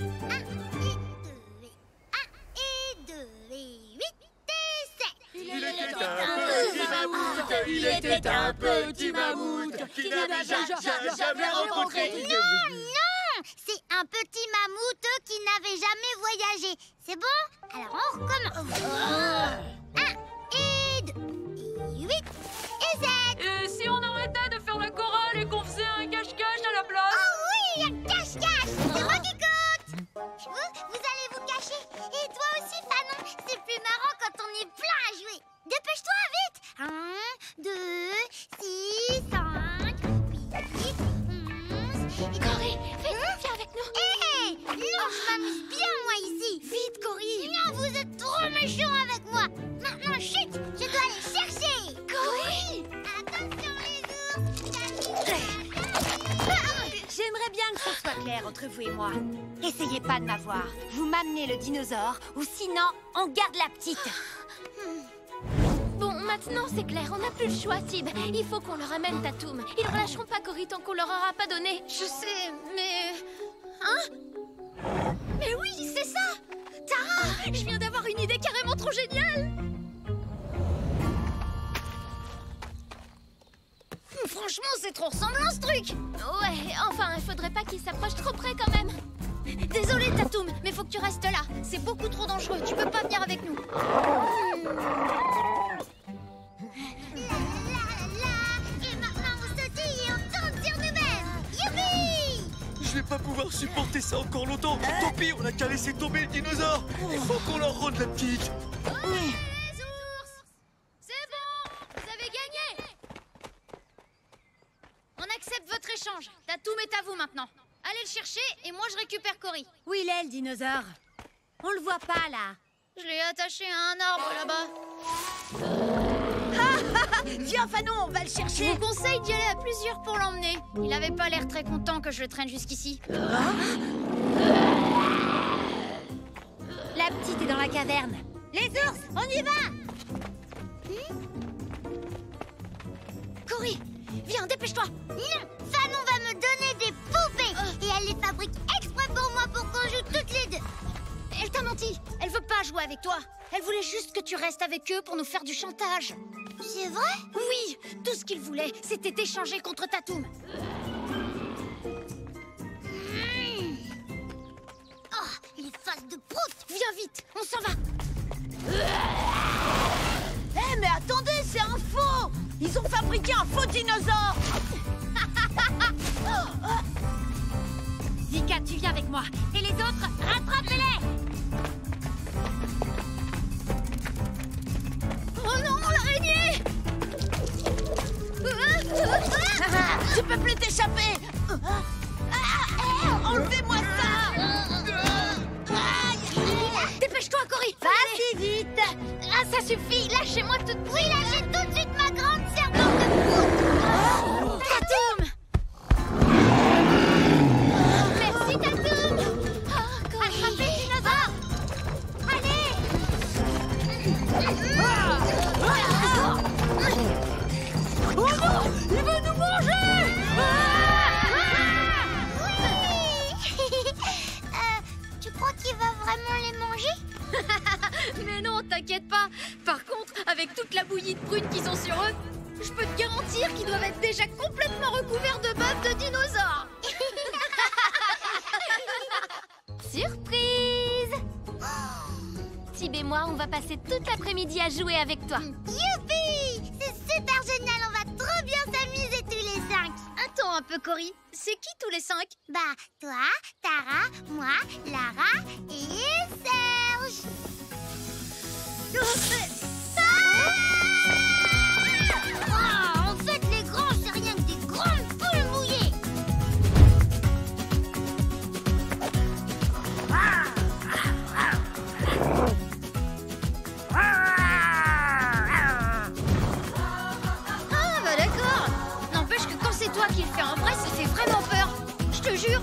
et 2 et 8 et 7. Il était un petit mammouth qui n'avait jamais rencontré. Non, c'est un petit mammouth qui n'avait jamais voyagé. C'est bon? Alors on recommence. 1 et 2 et 8 et 7. Et si on arrêtait de faire la chorale et qu'on faisait un cache-cache à la place? Oh oui, un cache-cache. C'est moi qui compte. Vous allez vous cacher. Et toi aussi, Fanon. C'est plus marrant quand on est plein à jouer. Dépêche-toi, vite. 1, 2, 6, 5, 8, 11... Cory, vite, viens avec nous. Hé, non, je m'amuse bien, moi, ici. Vite, Cory. Non, vous êtes trop méchants avec moi. Maintenant, chut, je dois aller chercher. Cory! Attention, les ours. J'aimerais bien que ce soit clair entre vous et moi. Essayez pas de m'avoir. Vous m'amenez le dinosaure, ou sinon, on garde la petite. Bon, maintenant c'est clair, on n'a plus le choix, Tib. Il faut qu'on leur amène Tatoum. Ils relâcheront pas Cory tant qu'on leur aura pas donné. Je sais, mais... Hein? Mais oui, c'est ça! Tara, je viens d'avoir une idée carrément trop géniale! Franchement, c'est trop ressemblant, ce truc! Ouais, enfin, il faudrait pas qu'ils s'approchent trop près quand même. Désolée, Tatoum, mais faut que tu restes là. C'est beaucoup trop dangereux, tu peux pas venir avec nous. Et maintenant, on sautille et on tourne sur nous-mêmes. Youpi! Je vais pas pouvoir supporter ça encore longtemps. Tant pis, on a qu'à laisser tomber le dinosaure. Il faut qu'on leur rende la petite. Les ours! C'est bon! Vous avez gagné! On accepte votre échange. Tatoum est à vous maintenant. Allez le chercher et moi je récupère Cory. Où il est, le dinosaure? On le voit pas, là. Je l'ai attaché à un arbre là-bas. Viens, Fanon, on va le Je chercher. vous conseille d'y aller à plusieurs pour l'emmener. Il avait pas l'air très content que je le traîne jusqu'ici. La petite est dans la caverne. Les ours, on y va! Cory, viens, dépêche-toi. Non, Fanon va me donner des poupées et elle les fabrique exprès pour moi pour qu'on joue toutes les deux. Elle t'a menti. Elle veut pas jouer avec toi. Elle voulait juste que tu restes avec eux pour nous faire du chantage. C'est vrai? Oui, tout ce qu'il voulait, c'était t'échanger contre Tatoum. Oh, les faces de prout! Viens vite, on s'en va. Eh, mais attendez, c'est un faux! Ils ont fabriqué un faux dinosaure! Vika, tu viens avec moi. Et les autres, rattrapez-les! Oh non, l'araignée! Tu peux plus t'échapper! Enlevez-moi ça! Dépêche-toi, Cory. Vas-y, vite! Ah, ça suffit, lâchez-moi tout de suite. Oui, lâchez tout de suite ma grande serpente de prout! Tatoum! Merci, Tatoum. Attrapez le dinosaure! Allez! Oh non! Il veut nous manger! Tu crois qu'il va vraiment les manger? Mais non, t'inquiète pas. Par contre, avec toute la bouillie de prunes qui sont sur eux, je peux te garantir qu'ils doivent être déjà complètement recouverts de bœufs de dinosaures. Surprise! Tib et moi, on va passer toute l'après-midi à jouer avec toi. Youpi! C'est super génial, on va trop bien s'amuser tous les 5. Attends un peu, Cory. C'est qui tous les 5? Bah, toi, Tara, moi, Lara et Serge. En fait, les grands, c'est rien que des grandes poules mouillées. Ah, bah d'accord. N'empêche que quand c'est toi qui le fais en vrai, ça fait vraiment peur. Je te jure.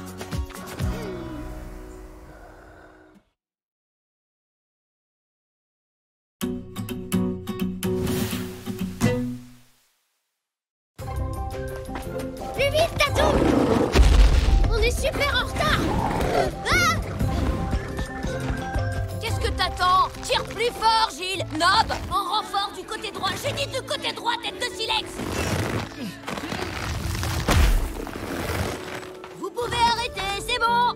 Plus vite, Tatou! On est super en retard. Ah! Qu'est-ce que t'attends? Tire plus fort, Gilles. Nob, en renfort du côté droit. J'ai dit du côté droit, tête de silex. Vous pouvez arrêter, c'est bon.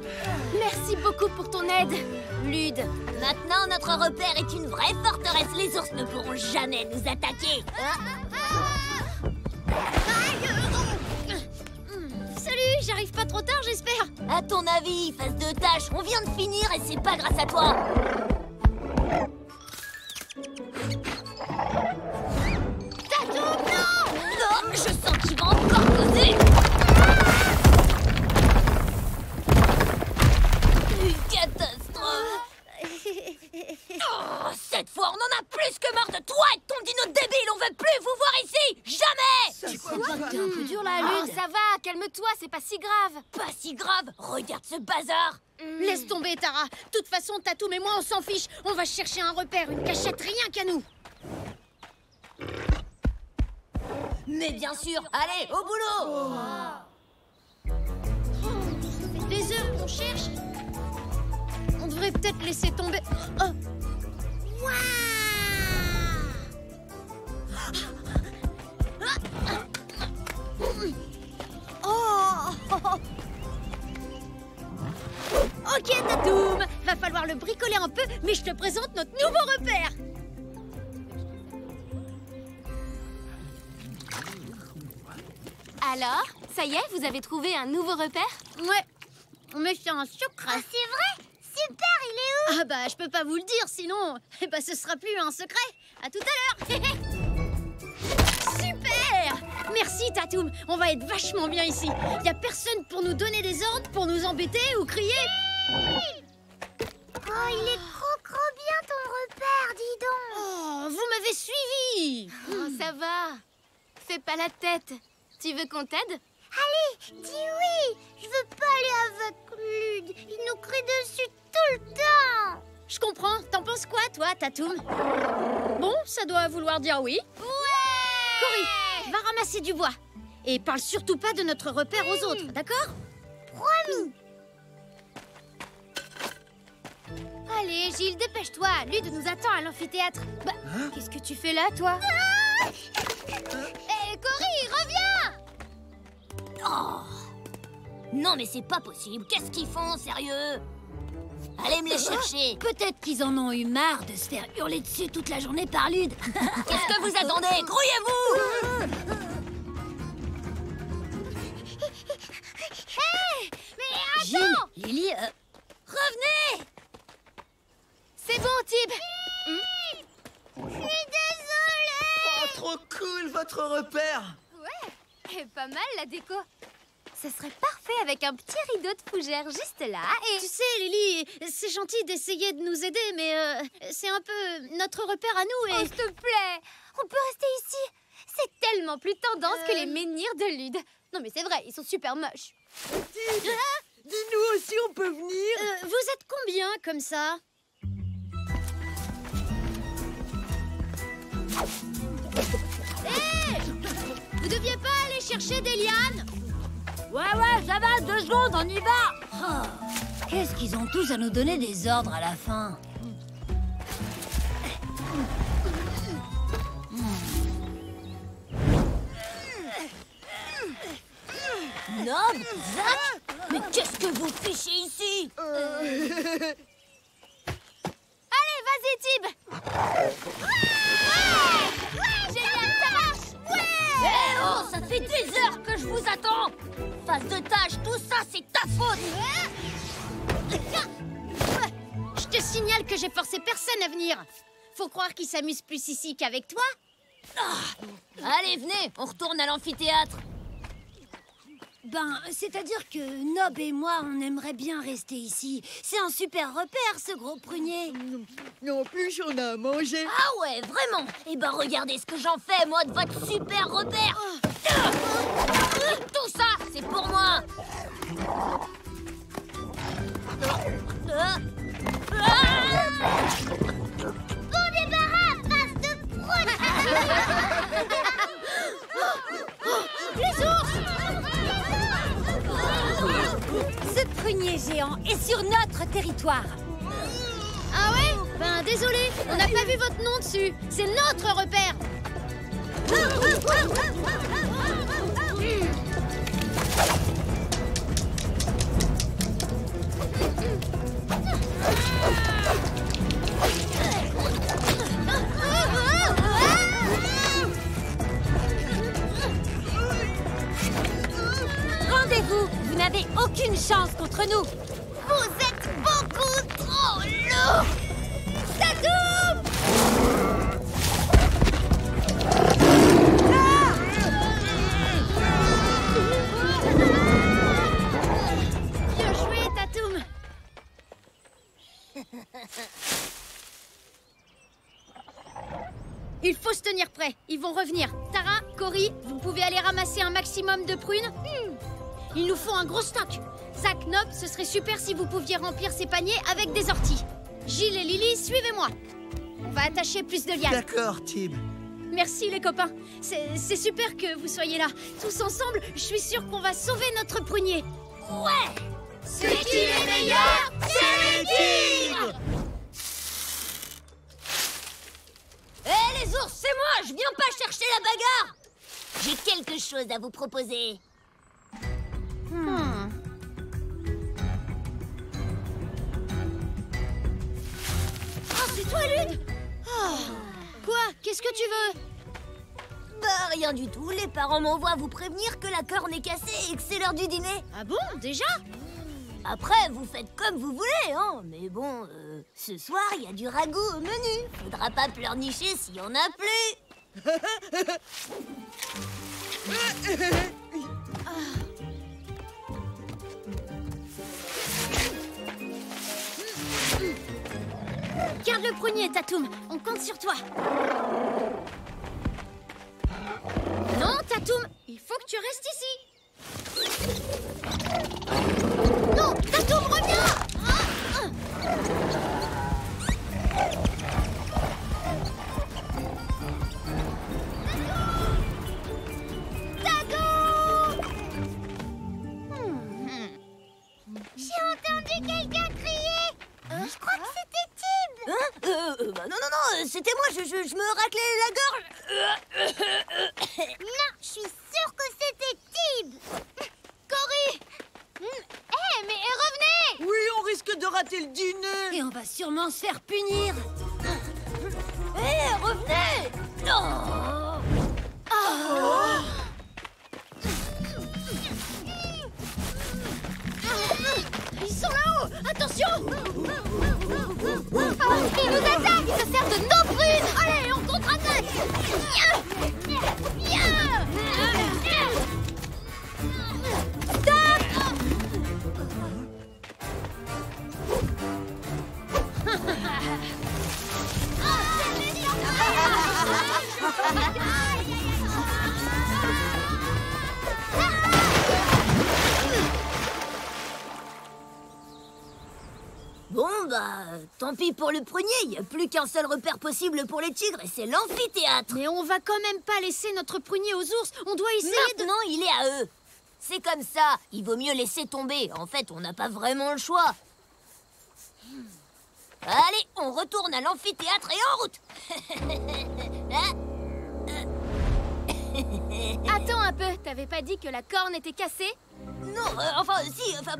Merci beaucoup pour ton aide, Lude. Maintenant, notre repère est une vraie forteresse. Les ours ne pourront jamais nous attaquer. Salut, j'arrive pas trop tard, j'espère. À ton avis, face de tâche, on vient de finir et c'est pas grâce à toi. Tatou, non! Non, je sens qu'il va encore causer. Une catastrophe. Oh, cette fois, on en a plus que marre de toi et de ton dino débile. On veut plus vous voir ici. Jamais. Tu crois pas que t'es un peu dur là, Lude? Ça va, calme-toi, c'est pas si grave. Pas si grave. Regarde ce bazar. Laisse tomber, Tara. De toute façon, Tatou et moi, on s'en fiche. On va chercher un repère, une cachette, rien qu'à nous. Mais bien sûr. Allez, au boulot. Ça fait des heures qu'on cherche. On devrait peut-être laisser tomber. Oh. Ok, Tatoum. Va falloir le bricoler un peu, mais je te présente notre nouveau repère. Alors, ça y est, vous avez trouvé un nouveau repère? Ouais, mais c'est un secret. Ah, c'est vrai? Super, il est où? Ah bah, je peux pas vous le dire, sinon, ce sera plus un secret. À tout à l'heure. Super! Merci, Tatoum. On va être vachement bien ici. Y a personne pour nous donner des ordres, pour nous embêter ou crier. Oh, il est trop bien ton repère, dis donc. Oh, vous m'avez suivi. Oh, ça va. Fais pas la tête. Tu veux qu'on t'aide? Allez, dis oui. Je veux pas aller avec Lude. Il nous crie dessus tout le temps. Je comprends. T'en penses quoi, toi, Tatoum? Bon, ça doit vouloir dire oui. Ouais! Cory, va ramasser du bois. Et parle surtout pas de notre repère aux autres, d'accord? Promis. Allez, Gilles, dépêche-toi. Lude nous attend à l'amphithéâtre. Bah, qu'est-ce que tu fais là, toi? Hé, Cory, reviens! Oh. Non, mais c'est pas possible. Qu'est-ce qu'ils font, sérieux? Allez me les chercher. Peut-être qu'ils en ont eu marre de se faire hurler dessus toute la journée par Lude. Qu'est-ce que vous attendez? Grouillez-vous! Hé, mais attends! Gilles, Lily, revenez! C'est bon, Tib. Je suis désolée! Oh, trop cool, votre repère! Ouais, pas mal la déco. Ce serait parfait avec un petit rideau de fougère juste là et... Tu sais, Lily, c'est gentil d'essayer de nous aider, mais c'est un peu notre repère à nous et... Oh, s'il te plaît, on peut rester ici. C'est tellement plus tendance que les menhirs de Lude. Non mais c'est vrai, ils sont super moches. Dis-nous aussi, on peut venir. Vous êtes combien comme ça? Hé! Vous deviez pas aller chercher des lianes? Ouais, ça va, 2 secondes, on y va. Oh, qu'est-ce qu'ils ont tous à nous donner des ordres à la fin? Nob, Zach, mais qu'est-ce que vous fichez ici? Allez, vas-y, Tib! Ouais, génial, ça marche! Ouais! Eh oh, ça fait des heures que je vous attends! Face de tâche, tout ça, c'est ta faute! Je te signale que j'ai forcé personne à venir. Faut croire qu'il s'amuse plus ici qu'avec toi. Allez, venez, on retourne à l'amphithéâtre. Ben, c'est-à-dire que Nob et moi, on aimerait bien rester ici. C'est un super repère, ce gros prunier. En plus, on a à manger. Ah ouais, vraiment? Eh ben, regardez ce que j'en fais, moi, de votre super repère. Tout ça, c'est pour moi. Bon débarras, face de prout. Les ours! Ce prunier géant est sur notre territoire. Ah ouais? Ben désolé, on n'a pas vu votre nom dessus. C'est notre repère. Rendez-vous, vous n'avez aucune chance contre nous. Vous êtes beaucoup trop lourd. Tatoum! Bien joué, Tatoum. Il faut se tenir prêt. Ils vont revenir. Tara, Cory, vous pouvez aller ramasser un maximum de prunes. Il nous faut un gros stock. Zach, Nob, ce serait super si vous pouviez remplir ces paniers avec des orties. Gilles et Lily, suivez-moi. On va attacher plus de lianes. D'accord, Tib. Merci les copains. C'est super que vous soyez là. Tous ensemble, je suis sûre qu'on va sauver notre prunier. Ouais! C'est qui les meilleurs? C'est les tigres. Eh les ours, c'est moi! Je viens pas chercher la bagarre! J'ai quelque chose à vous proposer. Oh, c'est toi, Lune. Quoi? Qu'est-ce que tu veux? Bah rien du tout, les parents m'envoient vous prévenir que la corne est cassée et que c'est l'heure du dîner. Ah bon, déjà? Après, vous faites comme vous voulez, hein. Mais bon, ce soir, il y a du ragoût au menu. Faudra pas pleurnicher s'il y en a plus. Garde le prunier, Tatoum. On compte sur toi. Non, Tatoum, il faut que tu restes ici. Non, Tatoum, reviens. J'ai entendu quelqu'un crier. Je crois que c'était Tib. Bah non, c'était moi, je me raclais la gorge. Non, je suis sûre que c'était Tib. Cory. Mais revenez. Oui, on risque de rater le dîner. Et on va sûrement se faire punir. Hé, revenez! Non! Ils sont là-haut. Attention. Ils nous attaquent. Ils se servent de nos prunes. Allez, on contre-attaque. Bon, bah, tant pis pour le prunier, il n'y a plus qu'un seul repère possible pour les tigres et c'est l'amphithéâtre. Mais on va quand même pas laisser notre prunier aux ours. On doit essayer Maintenant, il est à eux. C'est comme ça, il vaut mieux laisser tomber. En fait, on n'a pas vraiment le choix. Allez, on retourne à l'amphithéâtre et en route. Attends un peu, T'avais pas dit que la corne était cassée? Non,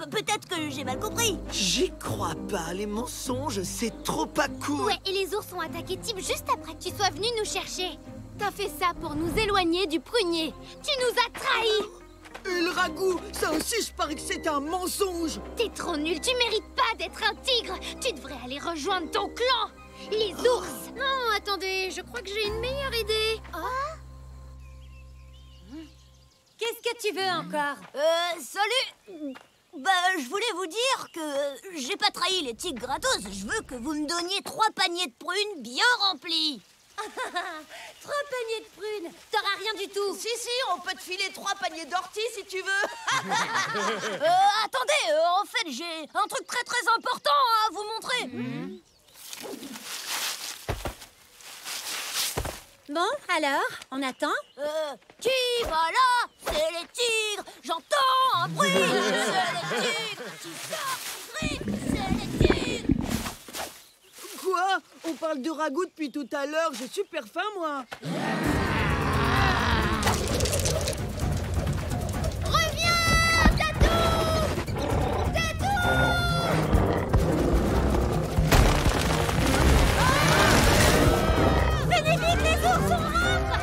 peut-être que j'ai mal compris. J'y crois pas, les mensonges, c'est trop pas cool. Ouais, et les ours ont attaqué Tib juste après que tu sois venu nous chercher. T'as fait ça pour nous éloigner du prunier. Tu nous as trahis. Et le ragoût, ça aussi, je parie que c'était un mensonge. T'es trop nul, tu mérites pas d'être un tigre. Tu devrais aller rejoindre ton clan, les ours. Non, attendez, je crois que j'ai une meilleure idée. Qu'est-ce que tu veux encore? Salut. Je voulais vous dire que j'ai pas trahi les tigres gratos. Je veux que vous me donniez 3 paniers de prunes bien remplis. 3 paniers de prunes. T'auras rien du tout. Si, on peut te filer 3 paniers d'orties si tu veux. Attendez, en fait, j'ai un truc très très important à vous montrer. Bon, alors, on attend? Qui va là? C'est les tigres. J'entends un bruit. C'est les tigres qui sortent. C'est les tigres. Quoi? On parle de ragoût depuis tout à l'heure, j'ai super faim, moi. Reviens, Tatou. Venez vite, les ours, on rentre.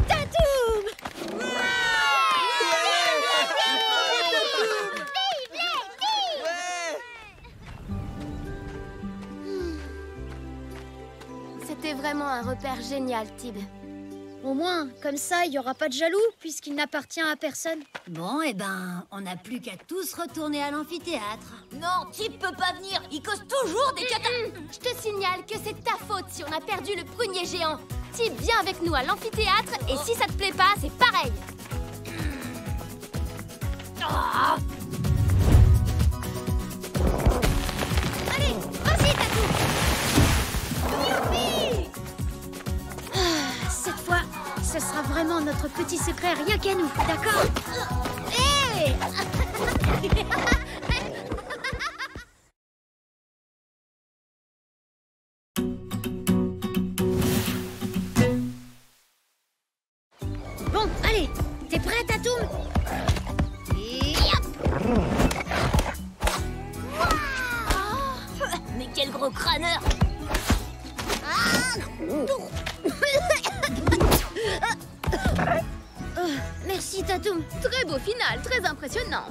Tatoum. C'était vraiment un repère génial, Tib. Au moins, comme ça, il n'y aura pas de jaloux, puisqu'il n'appartient à personne. Bon, on n'a plus qu'à tous retourner à l'amphithéâtre. Non, Tib peut pas venir. Il cause toujours des Je te signale que c'est ta faute si on a perdu le prunier géant. Tib, viens avec nous à l'amphithéâtre et si ça te plaît pas, c'est pareil. Allez, vas-y, Tatou. Cette fois, ce sera vraiment notre petit secret, rien qu'à nous, d'accord? Hé. Bon, allez, t'es prêt, Tatoum? Mais quel gros crâneur. Merci, Tatoum. Très beau final, très impressionnant.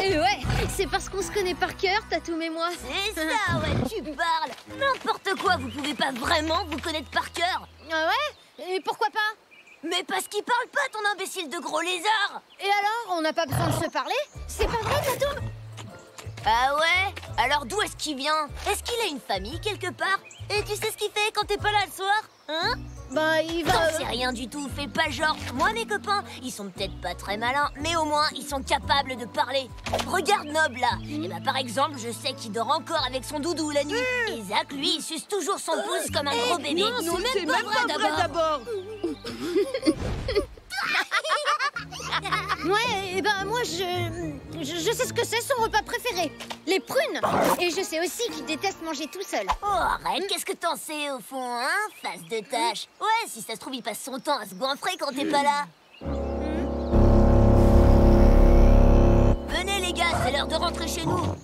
Et ouais, c'est parce qu'on se connaît par cœur, Tatoum et moi. C'est ça, ouais, tu parles. N'importe quoi, vous pouvez pas vraiment vous connaître par cœur. Ah ouais? Et pourquoi pas? Mais parce qu'il parle pas, ton imbécile de gros lézard. Et alors, on n'a pas besoin de se parler? C'est pas vrai, Tatoum? Ah ouais? Alors d'où est-ce qu'il vient? Est-ce qu'il a une famille quelque part? Et tu sais ce qu'il fait quand t'es pas là le soir? Hein? Bah, il va... T'en sais rien du tout, fais pas genre. Moi, mes copains, ils sont peut-être pas très malins, mais au moins, ils sont capables de parler. Regarde Nob, là. Et bah, par exemple, je sais qu'il dort encore avec son doudou la nuit. Et Zach, lui, il suce toujours son pouce comme un gros bébé. Non, c'est même pas vrai d'abord. Ouais, et ben moi, je sais ce que c'est son repas préféré. Les prunes. Et je sais aussi qu'il déteste manger tout seul. Oh, arrête, qu'est-ce que t'en sais, au fond, hein? Face de tâche. Ouais, si ça se trouve, il passe son temps à se goinfrer quand t'es pas là. Venez, les gars, c'est l'heure de rentrer chez nous.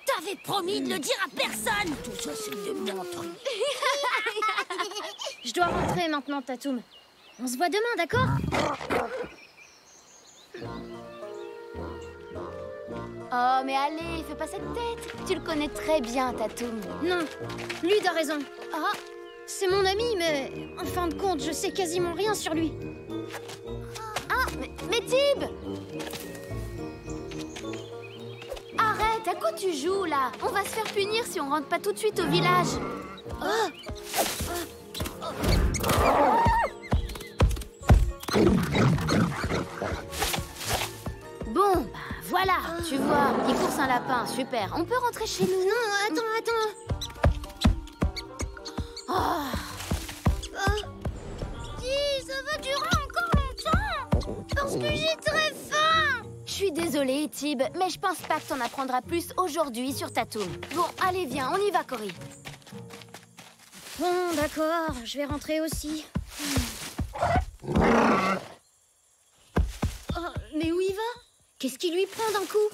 T'avais promis de le dire à personne. Tout ça, c'est des menteries. Je dois rentrer maintenant, Tatoum. On se voit demain, d'accord? Oh, mais allez, fais pas cette tête. Tu le connais très bien, Tatoum. Non, lui a raison. Ah, c'est mon ami, mais en fin de compte, je sais quasiment rien sur lui. Ah, mais Tib! Arrête, à quoi tu joues, là? On va se faire punir si on rentre pas tout de suite au village. Bon, bah voilà, tu vois, il course un lapin, super. On peut rentrer chez nous. Non, attends. Dis, ça va durer encore longtemps. Parce que j'ai très faim. Je suis désolée, Tib, mais je pense pas que t'en apprendras plus aujourd'hui sur Tatoum. Bon, allez, viens, on y va, Cory. Bon, d'accord, je vais rentrer aussi. Qu'est-ce qui lui prend d'un coup?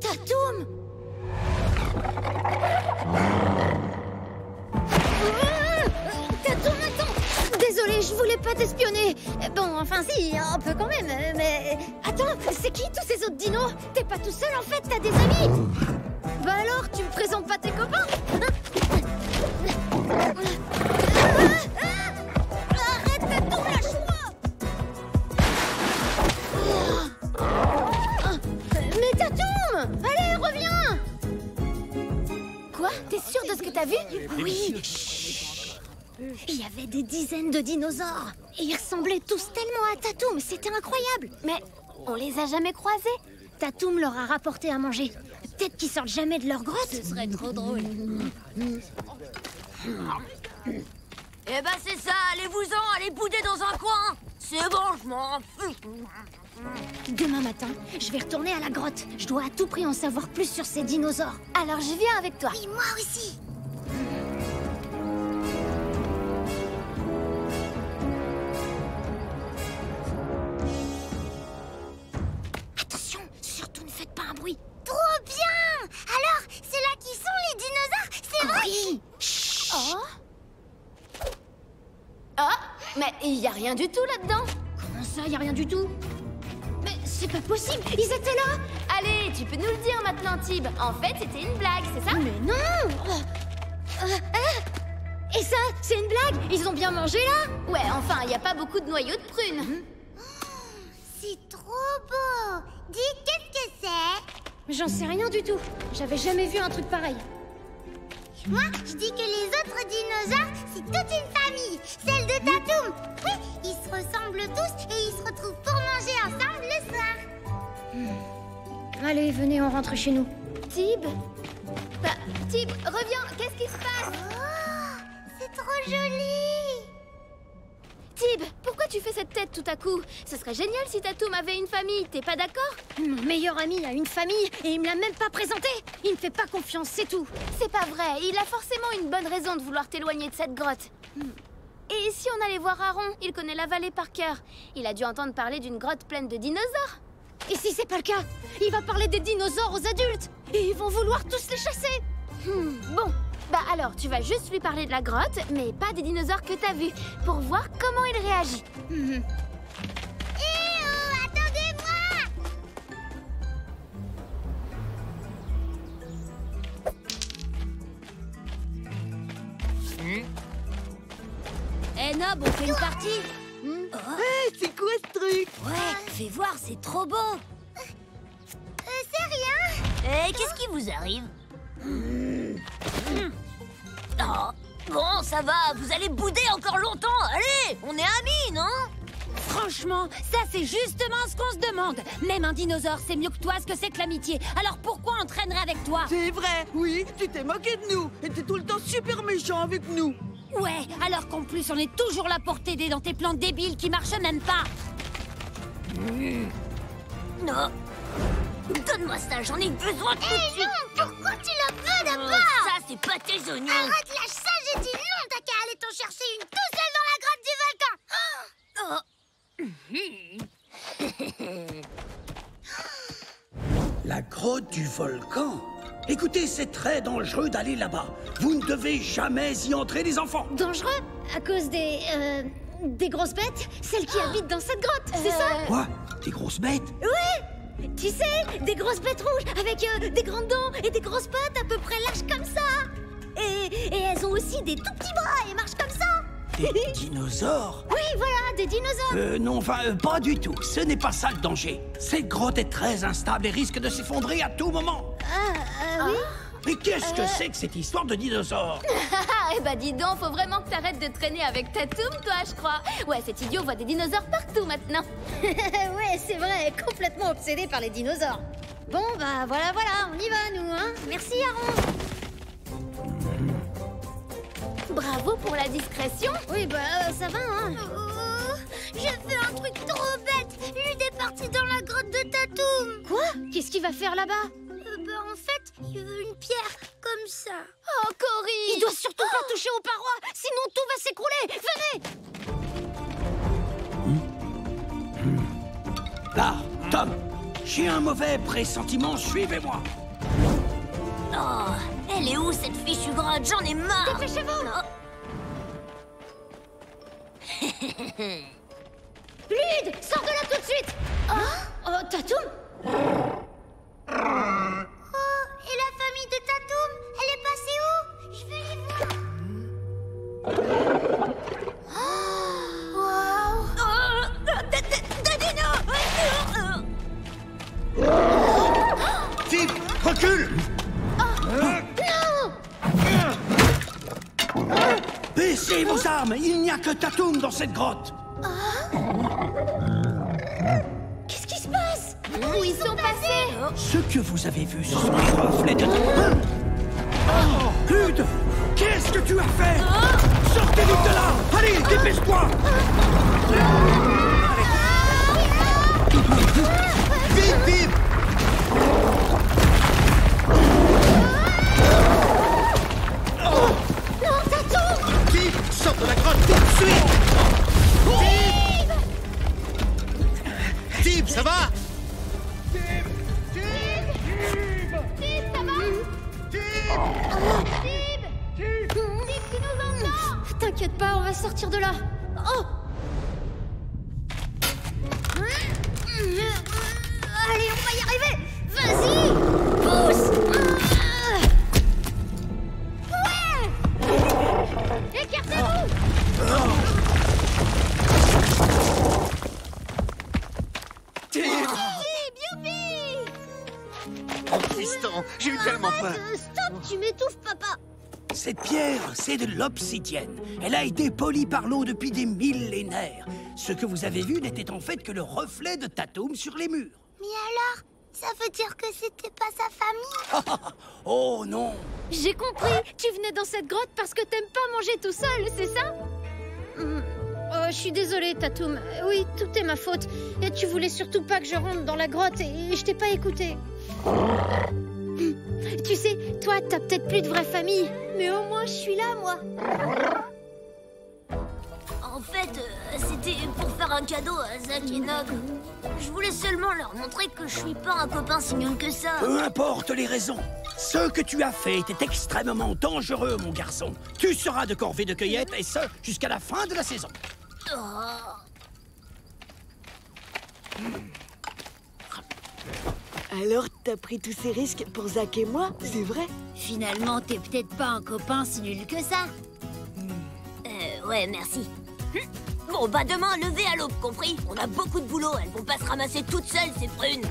Tatoum! Tatoum, attends! Désolée, je voulais pas t'espionner. Bon, enfin si, un peu quand même, mais... Attends, c'est qui tous ces autres dinos? T'es pas tout seul en fait, t'as des amis? Bah alors, tu me présentes pas tes copains? Arrête, Tatoum, lâche-moi! Mais Tatoum! Allez, reviens! Quoi? T'es sûr de ce que t'as vu? Oui! Chut. Il y avait des dizaines de dinosaures. Et ils ressemblaient tous tellement à Tatoum, c'était incroyable. Mais on les a jamais croisés. Tatoum leur a rapporté à manger. Peut-être qu'ils sortent jamais de leur grotte. Ce serait trop drôle. Eh ben c'est ça, allez-vous-en, allez bouder dans un coin. C'est bon, je m'en fous. Demain matin, je vais retourner à la grotte. Je dois à tout prix en savoir plus sur ces dinosaures. Alors je viens avec toi. Et moi aussi. Attention, surtout ne faites pas un bruit. Trop bien! Alors, c'est là qui sont les dinosaures, c'est vrai? Oui. Chut. Oh. Ah, mais il y a rien du tout là-dedans. Comment ça, y a rien du tout? Mais c'est pas possible, ils étaient là. Allez, tu peux nous le dire maintenant, Tib. En fait, c'était une blague, c'est ça? Mais non. Et ça, c'est une blague? Ils ont bien mangé là? Ouais, enfin, il n'y a pas beaucoup de noyaux de prunes. C'est trop beau. Dis, qu'est-ce que c'est? J'en sais rien du tout. J'avais jamais vu un truc pareil. Moi, je dis que les autres dinosaures, c'est toute une famille. Celle de Tatoum. Oui, ils se ressemblent tous et ils se retrouvent pour manger ensemble le soir. Allez, venez, on rentre chez nous. Tib? Bah, Tib, reviens, qu'est-ce qui se passe? Oh, c'est trop joli. Tib, pourquoi tu fais cette tête tout à coup? Ce serait génial si Tatoum avait une famille, t'es pas d'accord? Mon meilleur ami a une famille et il me l'a même pas présenté. Il me fait pas confiance, c'est tout. C'est pas vrai, il a forcément une bonne raison de vouloir t'éloigner de cette grotte. Et si on allait voir Aaron? Il connaît la vallée par cœur. Il a dû entendre parler d'une grotte pleine de dinosaures. Et si c'est pas le cas? Il va parler des dinosaures aux adultes et ils vont vouloir tous les chasser. Bon, bah alors tu vas juste lui parler de la grotte, mais pas des dinosaures que t'as vus, pour voir comment il réagit. Eh oh, attendez-moi! Eh Nob, on fait une partie? C'est quoi ce truc? Ouais, fais voir, c'est trop beau. C'est rien. Eh, qu'est-ce qui vous arrive? Oh, bon, ça va, vous allez bouder encore longtemps. Allez, on est amis, non? Franchement, ça c'est justement ce qu'on se demande. Même un dinosaure sait mieux que toi ce que c'est que l'amitié. Alors pourquoi on traînerait avec toi? C'est vrai, oui, tu t'es moqué de nous. Et t'es tout le temps super méchant avec nous. Ouais, alors qu'en plus on est toujours là pour t'aider dans tes plans débiles qui marchent même pas. Non. Donne-moi ça, j'en ai besoin tout de suite. Non, pourquoi tu la veux d'abord? Ça, c'est pas tes oignons. Arrête, lâche ça, j'ai dit non. T'as qu'à aller t'en chercher une tout seul dans la grotte du volcan. La grotte du volcan? Écoutez, c'est très dangereux d'aller là-bas. Vous ne devez jamais y entrer, les enfants. Dangereux? À cause des grosses bêtes? Celles qui habitent dans cette grotte, c'est ça? Quoi? Des grosses bêtes? Ouais! Tu sais, des grosses bêtes rouges avec des grandes dents et des grosses pattes à peu près larges comme ça. Et elles ont aussi des tout petits bras et marchent comme ça. Des dinosaures? Oui, voilà, des dinosaures. Non, enfin, pas du tout. Ce n'est pas ça le danger. Cette grotte est très instable et risque de s'effondrer à tout moment. Oui? Mais qu'est-ce que c'est que cette histoire de dinosaures? Eh bah dis donc, faut vraiment que t'arrêtes de traîner avec Tatoum, toi, je crois. Ouais, cet idiot voit des dinosaures partout maintenant. Ouais, c'est vrai, complètement obsédé par les dinosaures. Bon, bah voilà, on y va, nous, hein. Merci, Aaron. Bravo pour la discrétion. Oui, bah ça va, hein. J'ai fait un truc trop bête. Lude est parti dans la grotte de Tatoum. Quoi? Qu'est-ce qu'il va faire là-bas? En fait, il veut une pierre comme ça. Oh, Cory! Il doit surtout pas toucher aux parois, sinon tout va s'écrouler. Venez! Là, Tom, j'ai un mauvais pressentiment, suivez-moi. Oh, elle est où cette fichue grotte? J'en ai marre. Dépêchez-vous! Lude, sors de là tout de suite! Oh, Tatoum? Et la famille de Tatoum, elle est passée où? Je vais les voir. Wow! Tib, recule! Baissez vos armes, il n'y a que Tatoum dans cette grotte. Qu'est-ce qui se passe? Où ils sont passés? Ce que vous avez vu, ce sont les reflets de... Lude, qu'est-ce que tu as fait? Sortez vite de là! Allez, dépêche-toi! Vite, vite! Non, Tatoum! Tib, sors de la grotte tout de suite! Tib, ça va? Tib, ça va? Tib, tu nous entends? T'inquiète pas, on va sortir de là. Oh! Allez, on va y arriver! Vas-y! Pousse! Ouais! Écartez-vous! Oh, Tristan, j'ai eu tellement peur. Stop, tu m'étouffes, papa. Cette pierre, c'est de l'obsidienne. Elle a été polie par l'eau depuis des millénaires. Ce que vous avez vu n'était en fait que le reflet de Tatoum sur les murs. Mais alors, ça veut dire que c'était pas sa famille? Oh non! J'ai compris. Tu venais dans cette grotte parce que t'aimes pas manger tout seul, c'est ça? Oh, je suis désolée, Tatoum. Oui, tout est ma faute. Et tu voulais surtout pas que je rentre dans la grotte et je t'ai pas écouté. Tu sais, toi, t'as peut-être plus de vraie famille, mais au moins je suis là, moi. En fait, c'était pour faire un cadeau à Zach et Nog. Je voulais seulement leur montrer que je suis pas un copain si nul que ça. Peu importe les raisons. Ce que tu as fait était extrêmement dangereux, mon garçon. Tu seras de corvée de cueillette, et ce, jusqu'à la fin de la saison. Alors, t'as pris tous ces risques pour Zach et moi, c'est vrai? Finalement, t'es peut-être pas un copain si nul que ça. Ouais, merci. Bon, bah demain, lever à l'aube, compris? On a beaucoup de boulot, elles vont pas se ramasser toutes seules, ces prunes.